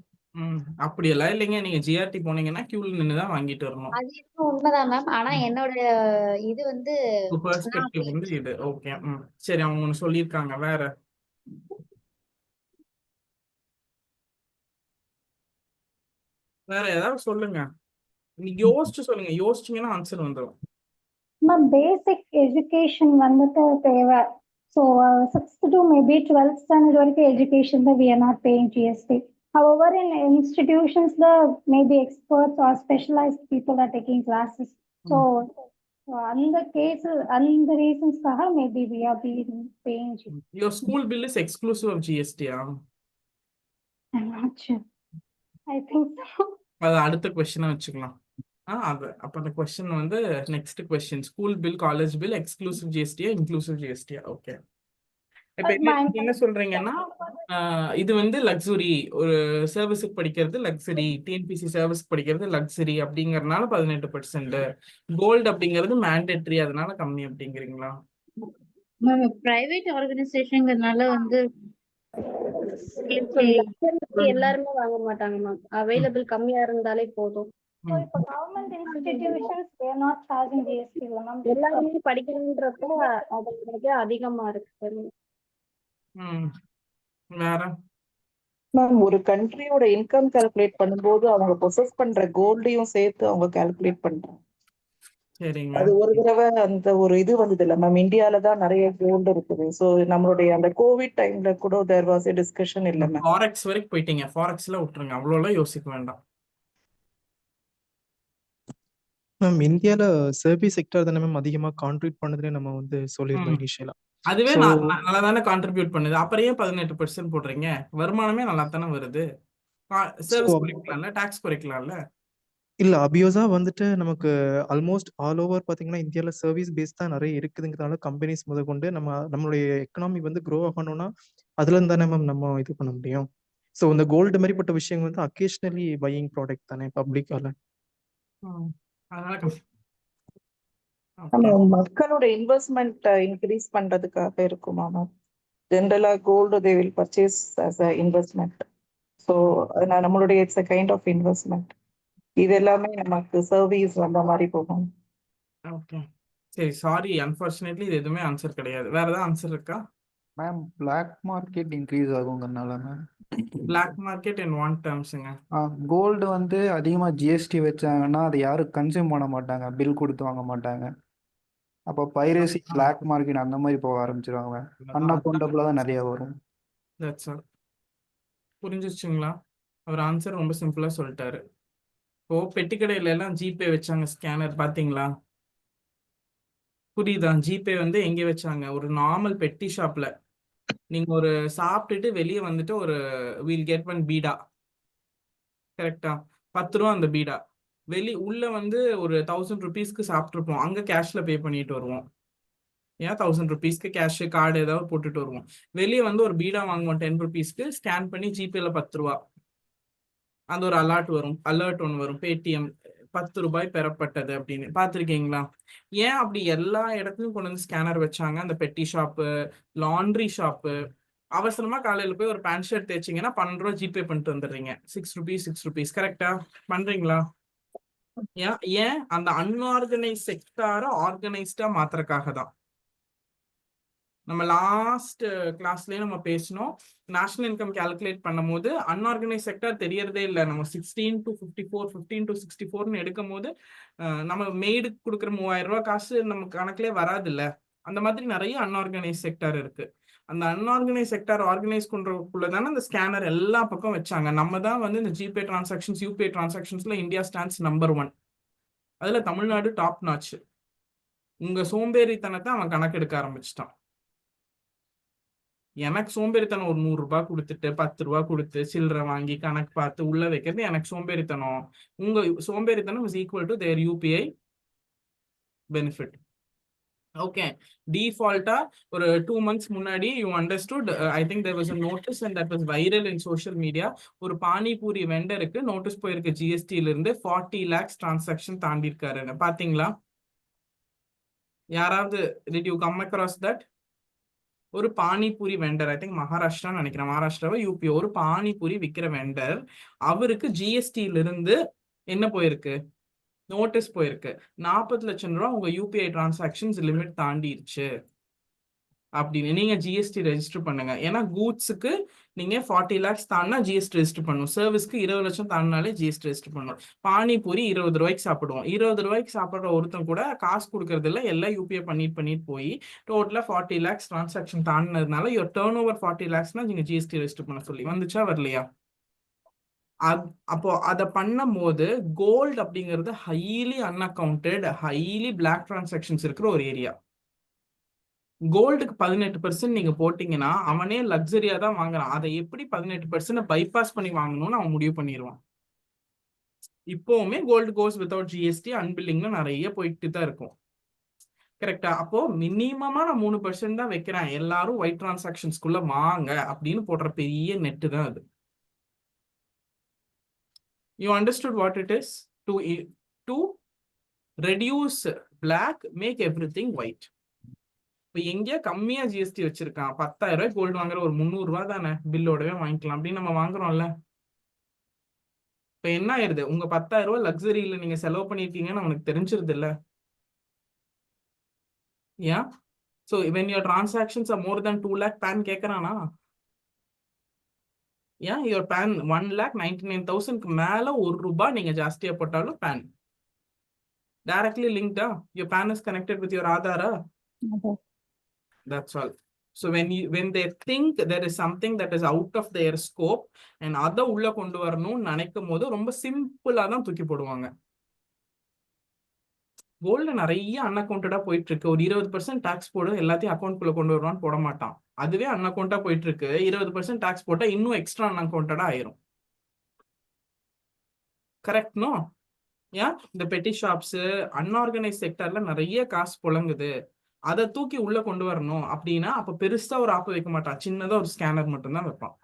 S1: அப்படியெல்லாம் இல்லைங்க. நீங்க ஜிஆர்டி போனீங்கன்னா கியூல நின்னுதான் வாங்கிட்டு வரணும்.
S2: அது இன்னும் உண்மைதான் மேம். ஆனா என்னோட இது வந்து
S1: பெர்ஸ்பெக்டிவ் வந்து இது. ஓகே. சரி, அவங்க ஒண்ணு சொல்லியிருக்காங்க. வேற வேற ஏதாவது சொல்லுங்க. நீங்க யோசிச்சு சொல்லுங்க. யோசிச்சீங்கன்னா ஆன்சர் வந்துடும்.
S14: மேம் பேசிக் எஜுகேஷன் வந்துட்டு தேவை. So 6th to maybe 12th standard வரைக்கும் எஜுகேஷன் தான் we are not paying GST. However, in institutions, maybe experts or specialized people are taking classes. So அந்த கேஸ், அந்த ரீசன்ஸ்க்காக maybe we are paying GST.
S1: Your school bill is exclusive of GST.
S14: I'm not sure. I think so.
S1: அது அடுத்த கொஸ்டினா வச்சுக்கலாம். அது அப்ப அந்த question வந்து next question, school bill, college bill exclusive ஜிஎஸ்டியா இன்க்ளூசிவ் ஜிஎஸ்டியா? ஓகே. இப்ப என்ன சொல்றீங்கன்னா, இது வந்து லக்ஸுரி, ஒரு சர்வீஸுக்கு படிக்கிறது லக்ஸரி, டிஎன்பிசி சர்வீஸ்க்கு படிக்கிறது லக்ஸரி அப்படிங்கறதுனால 18%, கோல்டு அப்படிங்கிறது மேண்டேட்டரி, அதனால கம்மி அப்படிங்கிறீங்களா?
S7: பிரைவேட் ஆர்கனைசேஷன்ங்கிறதுனால வந்து
S9: எல்லாருமே வாங்க மாட்டாங்க மேம். அவைலபிள் கம்மியா இருந்தாலே போதும்.
S14: So இப்போ government institutions they are not charging GST இல்ல மேம்.
S9: எல்லாருமே படிக்கணுன்றப்போ அது அதிகமா இருக்கு.
S1: வேற
S10: மேம், ஒரு கண்ட்ரியோட இன்கம் கால்குலேட் பண்ணும்போது அவங்க பொசஸ் பண்ற கோல்டையும் சேர்த்து அவங்க கால்குலேட் பண்றாங்க.
S1: சரிங்க.
S10: அது ஒரு தடவை அந்த ஒரு இது வந்தது இல்ல மேம், இந்தியால தான் நிறைய கோல்டு இருக்குது. சோ நம்மளுடைய அந்த கோவிட் டைம்ல கூட there was a discussion இல்ல மேம்.
S1: ஃபாரெக்ஸ் வரைக்கும் போயிட்டீங்க. ஃபாரெக்ஸ்ல விட்டுருங்க, அவ்வளோலாம் யோசிக்க வேண்டாம்.
S15: மேம் இந்தியால சர்வீஸ் செக்டர் தானே மேம் அதிகமா கான்ட்ரிபியூட் பண்ணுதுன்னு நம்ம வந்து சொல்லியிருந்தோம் இனிஷியலா.
S1: அதுவே நல்லா தானே கான்ட்ரிபியூட் பண்ணுது. அப்புறம் ஏன் 18% போடுறீங்க? வருமானமே நல்லா தானே வருது. சர்வீஸ்
S15: So,
S1: குறைக்கலாம்ல, டாக்ஸ் குறைக்கலாம்ல.
S15: இல்ல அபியோஸா வந்துட்டு நமக்கு ஆல்மோஸ்ட் ஆல் ஓவர் பாத்தீங்கன்னா இந்தியால சர்வீஸ் பேஸ் தான் நிறைய இருக்குதுங்கிறதால கம்பெனிஸ் முதற்கொண்டு நம்மளுடைய எக்கனாமி வந்து க்ரோ ஆகணும்னா அதுல இருந்து தானே மேம் நம்ம இது பண்ண முடியும். ஸோ இந்த கோல்டு மாதிரிப்பட்ட விஷயங்கள் வந்து அக்கேஷனலி பையிங் ப்ராடக்ட் தானே பப்ளிக்கால.
S1: அதனால
S10: நம்ம மக்களோட இன்வெஸ்ட்மெண்ட் இன்க்ரீஸ் பண்றதுக்காக இருக்குமா மேம்? ஜென்ரலா gold they will purchase as a investment. So நம்மளுடைய it's a kind of investment. இது எல்லாமே நமக்கு சர்வீஸ் அந்த மாதிரி போகும்.
S1: ஓகே சரி, சாரி, அன்ஃபார்ச்சுனேட்லி இது எதுவுமே ஆன்சர் கிடையாது. வேற ஏதாவது ஆன்சர் இருக்கா?
S16: மேம் பிளாக் மார்க்கெட் இன்க்ரீஸ் ஆகுங்கிறனால ma'am.
S1: Black market in one டேர்ம்ஸுங்க.
S16: கோல்டு வந்து அதிகமாக ஜிஎஸ்டி வச்சாங்கன்னா அதை யாரும் கன்சியூம் பண்ண மாட்டாங்க, பில் கொடுத்து வாங்க மாட்டாங்க. அப்போ பைரசி, பிளாக் மார்க்கெட் அந்த மாதிரி போக ஆரம்பிச்சிருவாங்க. அன்அக்கௌண்டபிளாக தான் நிறைய வரும்.
S1: That's all. புரிஞ்சிச்சுங்களா? அவர் ஆன்சர் ரொம்ப சிம்பிளா சொல்லிட்டாரு. இப்போ பெட்டி கடையில எல்லாம் ஜிபே வச்சாங்க, ஸ்கேனர் பாத்தீங்களா? புரியுதா? ஜிபே வந்து எங்க வச்சாங்க? ஒரு நார்மல் பெட்டி ஷாப்ல. நீங்க ஒரு சாப்பிட்டுட்டு வெளியே வந்துட்டு ஒரு வீல் கெட் ஒன் பீடா, கரெக்டா? 10 ரூபா அந்த பீடா. உள்ள வந்து ஒரு 1000 ருபீஸ்க்கு சாப்பிட்ருப்போம். அங்க கேஷ்ல பே பண்ணிட்டு வருவோம். ஏன் 1000 ருபீஸ்க்கு கேஷ் கார்டு ஏதாவது போட்டுட்டு வருவோம். வெளியே வந்து ஒரு பீடா வாங்குவோம் 10 ருபீஸ்க்கு, ஸ்கேன் பண்ணி ஜிபேல 10 ரூபா. அந்த ஒரு அலர்ட் ஒன்று வரும், பேடிஎம் 10 ரூபாய் பெறப்பட்டது அப்படின்னு. பார்த்துருக்கீங்களா? ஏன் அப்படி எல்லா இடத்துலையும் கொண்டு வந்து ஸ்கேனர் வச்சாங்க? அந்த பெட்டி ஷாப்பு, லாண்ட்ரி ஷாப்பு. அவசரமா காலையில போய் ஒரு பேண்ட் ஷர்ட் தேய்ச்சிங்கன்னா 12 ரூபா ஜிபே பண்ணிட்டு வந்துடுறீங்க. 6 ருபீஸ், கரெக்டா? பண்றீங்களா? ஏன் அந்த அன்ஆர்கனைஸ் செக்டாரை ஆர்கனைஸ்டா மாத்துறதுக்காக தான். நம்ம லாஸ்ட் கிளாஸ்லயே நம்ம பேசணும், நேஷனல் இன்கம் கால்குலேட் பண்ணும் போது அன்ஆர்கனைஸ் செக்டர் தெரியறதே இல்லை. நம்ம 16 to 54, 15 to 64ன்னு எடுக்கும் போது நம்ம மெய்டுக்கு கொடுக்குற 3000 ரூபாய் காசு நம்ம கணக்குலேயே வராது இல்ல. அந்த மாதிரி நிறைய அன்ஆர்கனைஸ் செக்டர் இருக்கு. அந்த அன்ஆர்கனைஸ் செக்டர் ஆர்கனைஸ் பண்றதுக்குள்ள தானே அந்த ஸ்கேனர் எல்லா பக்கம் வச்சாங்க. நம்ம தான் வந்து இந்த ஜிபே டிரான்சாக்ஷன்ஸ், யூபிஐ டிரான்சாக்ஷன்ஸ்ல இந்தியா ஸ்டாண்ட்ஸ் நம்பர் 1. அதுல தமிழ்நாடு டாப் நாச். உங்க சோம்பேறித்தனத்தை அவன் கணக்கெடுக்க ஆரம்பிச்சிட்டான். எனக்கு சோம்பேறித்தனம் ஒரு 100 ரூபாய் கொடுத்துட்டு 10 ரூபாய் கொடுத்து சில்லறை வாங்கி கணக்கு பார்த்து உள்ள வைக்கிறது எனக்கு சோம்பேறித்தனம். உங்க சோம்பேறித்தனம் is equal to their UPI benefit. Okay, டிஃபால்ட்டா ஒரு 2 months முன்னாடி you understood, I think there was a notice and that was viral in social media. ஒரு பானிபூரி வெண்டருக்கு நோட்டீஸ் போயிருக்கு ஜிஎஸ்டில இருந்து 40 lakhs டிரான்சாக்ஷன் தாண்டி இருக்காருன்னு. பாத்தீங்களா? யாராவது did you come across that? ஒரு பானிபூரி வெண்டர், ஐ திங்க் மகாராஷ்டிரான்னு நினைக்கிறேன், மகாராஷ்டிராவை யூபி, ஒரு பானிபூரி விற்கிற வெண்டர், அவருக்கு ஜிஎஸ்டில இருந்து என்ன போயிருக்கு? நோட்டீஸ் போயிருக்கு. 40 லட்சம் ரூபாய் உங்க யூபிஐ டிரான்சாக்ஷன்ஸ் லிமிட் தாண்டிடுச்சு அப்படின்னு. நீங்க ஜிஎஸ்டி ரெஜிஸ்டர் பண்ணுங்க. ஏன்னா கூட்ஸுக்கு நீங்க 40 lakhs தாண்டினா ஜிஎஸ்டி ரெஜிஸ்டர் பண்ணணும். சர்வீஸ்க்கு 20 லட்சம் தாண்டினாலே ஜிஎஸ்டி ரெஜிஸ்டர் பண்ணணும். பானிபூரி 20 ரூபாய்க்கு சாப்பிடுவோம். 20 ரூபாய்க்கு சாப்பிட்ற ஒருத்தன் கூட காசு கொடுக்கறது இல்லை, எல்லாம் யூபிஐ பண்ணிட்டு போய் டோட்டலா 40 lakhs டிரான்சாக்ஷன் தாண்டினதுனால யோர் டர்ன் ஓவர் 40 lakhsனா நீங்க ஜிஎஸ்டி ரெஜிஸ்டர் பண்ண சொல்லி வந்துச்சா வரலையா? அப்போ அதை பண்ணும் போது கோல்டு அப்படிங்கிறது ஹைலி அன்அக்கவுண்டட், ஹைலி பிளாக் டிரான்சாக்ஷன்ஸ் இருக்கிற ஒரு ஏரியா. கோல்டுக்கு 18% நீங்க போட்டீங்கன்னா அவனே லக்ஸரியா தான் வாங்குறான். அதை எப்படி 18% பைபாஸ் பண்ணி வாங்கணும்னு அவன் முடிவு பண்ணிடுவான். இப்போவுமே கோல்டு கோஸ் வித்வுட் ஜிஎஸ்டி அன்பில்லிங்ல நிறைய போயிட்டு தான் இருக்கும், கரெக்டா? அப்போ மினிமமா நான் 3% தான் வைக்கிறேன், எல்லாரும் ஒயிட் டிரான்சாக்ஷன்ஸ்குள்ள வாங்க அப்படின்னு போடுற பெரிய நெட்டு தான் அது. You understood what it is? To reduce black, make everything white. இப்போ எங்கேயா கம்மியா ஜிஎஸ்டி வச்சிருக்கான், 10,000 ரூபாய் கோல்டு வாங்குற ஒரு 300 ரூபாய் தானே பில்லோடவே வாங்கிக்கலாம் அப்படின்னு நம்ம வாங்குறோம்ல. இப்போ என்ன ஆயிருது? உங்க 10,000 ரூபாய் லக்ஸரியில நீங்க செலவு பண்ணிருக்கீங்கன்னு அவனுக்கு தெரிஞ்சிருது இல்ல. Yeah, so when your transactions are more than 2 lakh, PAN கேக்குறானா? Yeah, your PAN 1,99,000 மேல 1 ரூபாய் நீங்க ஜாஸ்தியா போட்டாலும் PAN directly linked. Your PAN is connected with your Aadhaar. That's all. So when they think there is something that is out of their scope and அதை உள்ள கொண்டு வரணும்னு நினைக்கும் போது ரொம்ப சிம்பிளா தான் தூக்கி போடுவாங்க. கோல்டு நிறைய அன்அக்கௌண்டடா போயிட்டு இருக்கு. ஒரு 20% டாக்ஸ் போடு, எல்லாத்தையும் அக்கௌண்ட்குள்ள கொண்டு வருவான்னு போட மாட்டான். அதுவே அன்அக்கௌண்டா போயிட்டு இருக்கு. 20% டாக்ஸ் போட்டா இன்னும் எக்ஸ்ட்ரா அன்அக்கௌண்டடா ஆயிரும். Correct no? இந்த பெட்டி ஷாப்ஸ் அன்ஆர்கனைஸ் செக்டர்ல நிறைய காசு புழங்குது, அதை தூக்கி உள்ள கொண்டு வரணும் அப்படின்னா அப்ப பெருசா ஒரு ஆப் வைக்க மாட்டான், சின்னதா ஒரு ஸ்கேனர் மட்டும்தான் வைப்பான்.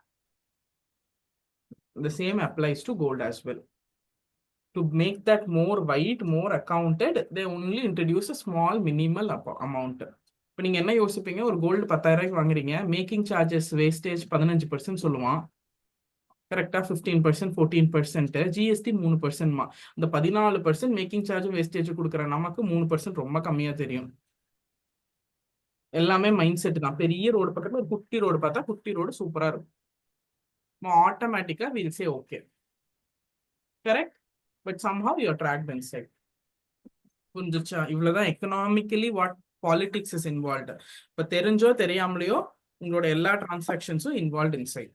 S1: The same applies to gold as well. To make that more wide, more accounted, they only introduce a small minimal amount. இப்போ நீங்க என்ன யோசிப்பீங்க, ஒரு கோல்டு 10,000 வாங்குறீங்க, மேக்கிங் சார்ஜஸ் வேஸ்டேஜ் 15% சொல்லுவான், கரெக்டா? 15% 14%, ஜிஎஸ்டி 3%. இந்த 14% மேக்கிங் சார்ஜ் வேஸ்டேஜ் கொடுக்குற நமக்கு 3% ரொம்ப கம்மியா தெரியும். எல்லாமே மைண்ட் செட் தான். பெரிய ரோடு பக்கத்துல ஒரு குட்டி ரோடு பார்த்தா குட்டி ரோடு சூப்பரா இருக்கும், ஆட்டோமேட்டிக்கா will say okay, correct? But somehow you are tracked inside. புரிஞ்சுச்சா? இவ்வளவுதான் economically what politics is involved. இப்போ தெரிஞ்சோ தெரியாமலையோ உங்களோட எல்லா டிரான்சாக்ஷன்ஸும் involve inside.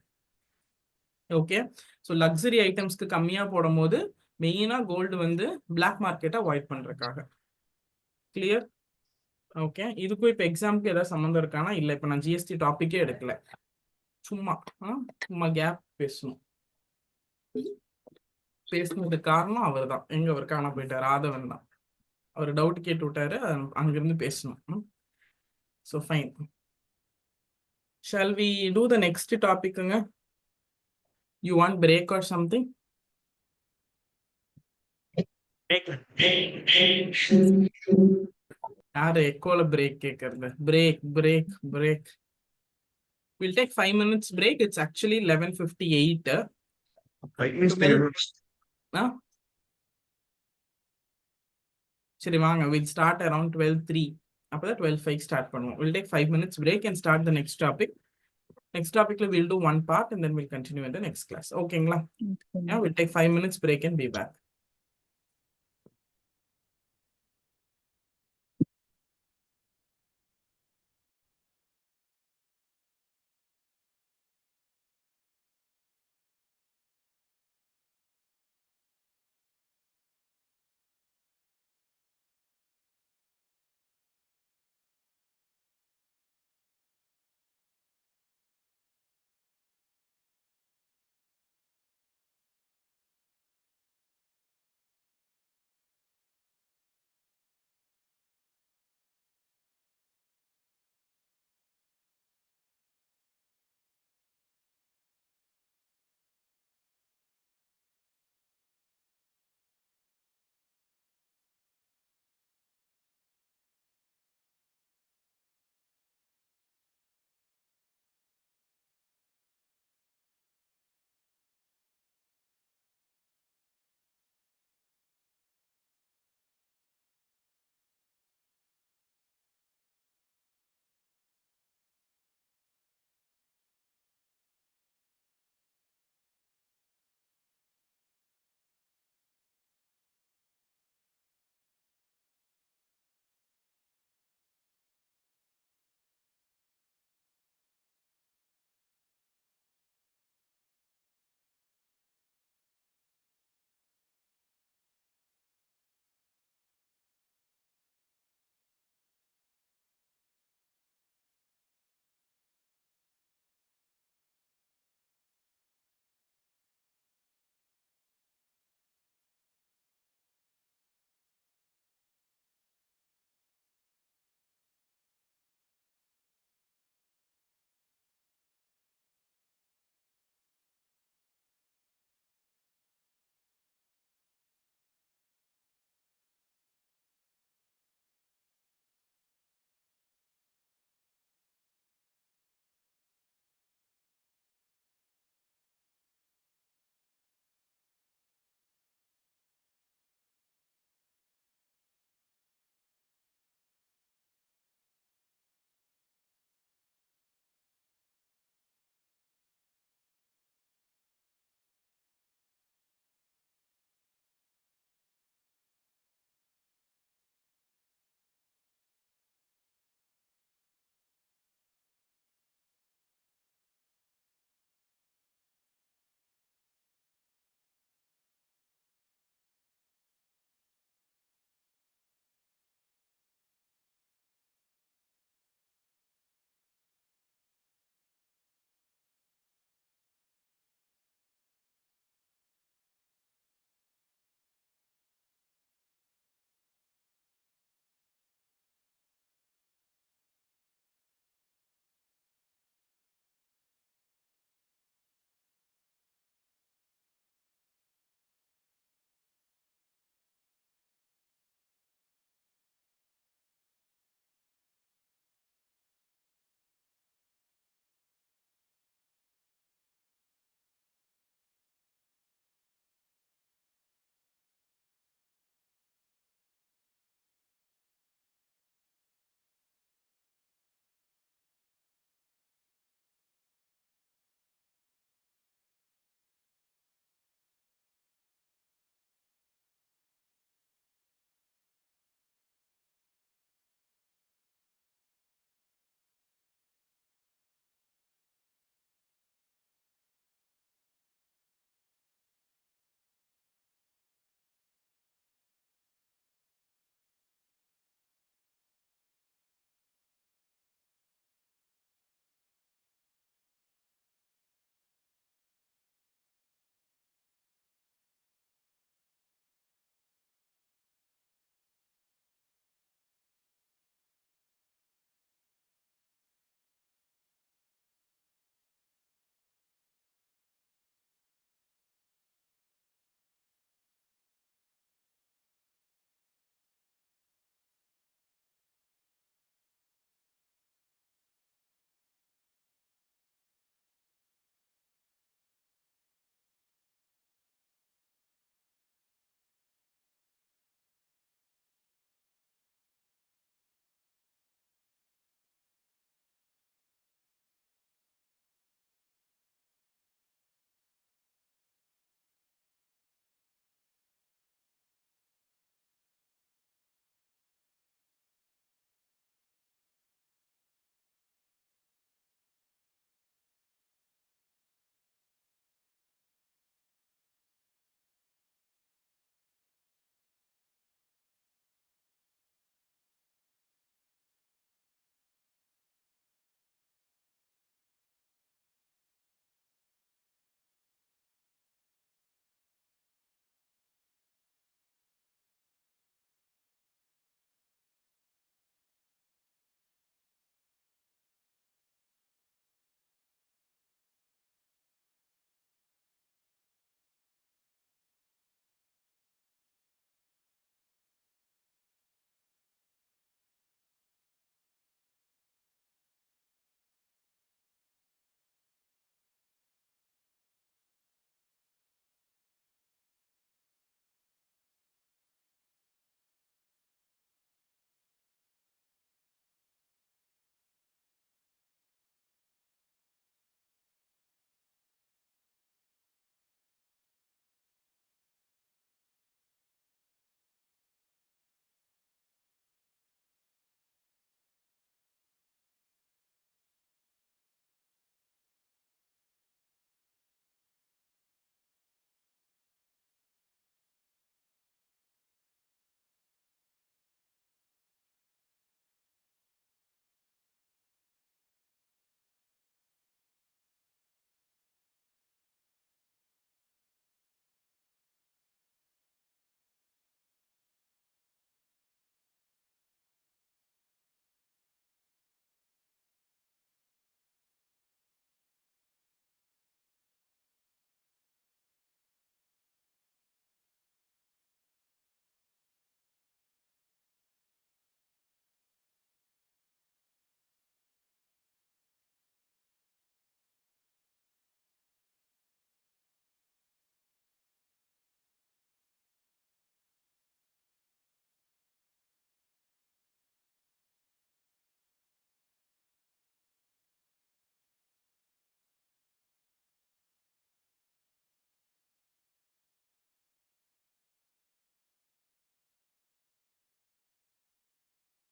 S1: Okay, so luxury ஐட்டம்ஸ்க்கு கம்மியா போடும் போது மெயினா கோல்டு வந்து பிளாக் மார்க்கெட்டை அவாய்ட் பண்றதுக்காக. கிளியர்? ஓகே, இதுக்கும் இப்போ எக்ஸாம்பிள் ஏதாவது சம்மந்தம் இருக்கானா? இல்லை, இப்போ நான் ஜிஎஸ்டி டாபிக்கே எடுக்கல, சும்மா கேப் பேசணும். பேசுனதுக்கு காரணம் அவர் தான், அவர் காண போயிட்டார், ஆதவன் தான். அவர் டவுட் கேட்டு விட்டாரு, அங்கிருந்து பேசணும். So fine, shall we do the next டாபிக்குங்க? You want break or something? யாரு எக்கோல பிரேக் கேட்கறது? Break. We'll take 5 minutes break. It's actually 11:58. சரி வாங்க, we'll start around 12:03. அப்பதான் 12:05 start பண்ணுவோம். We'll take 5 minutes break and start the next topic. Next topic we'll do one part and then we'll continue in the next class. Okay, we'll take 5 minutes break and be back.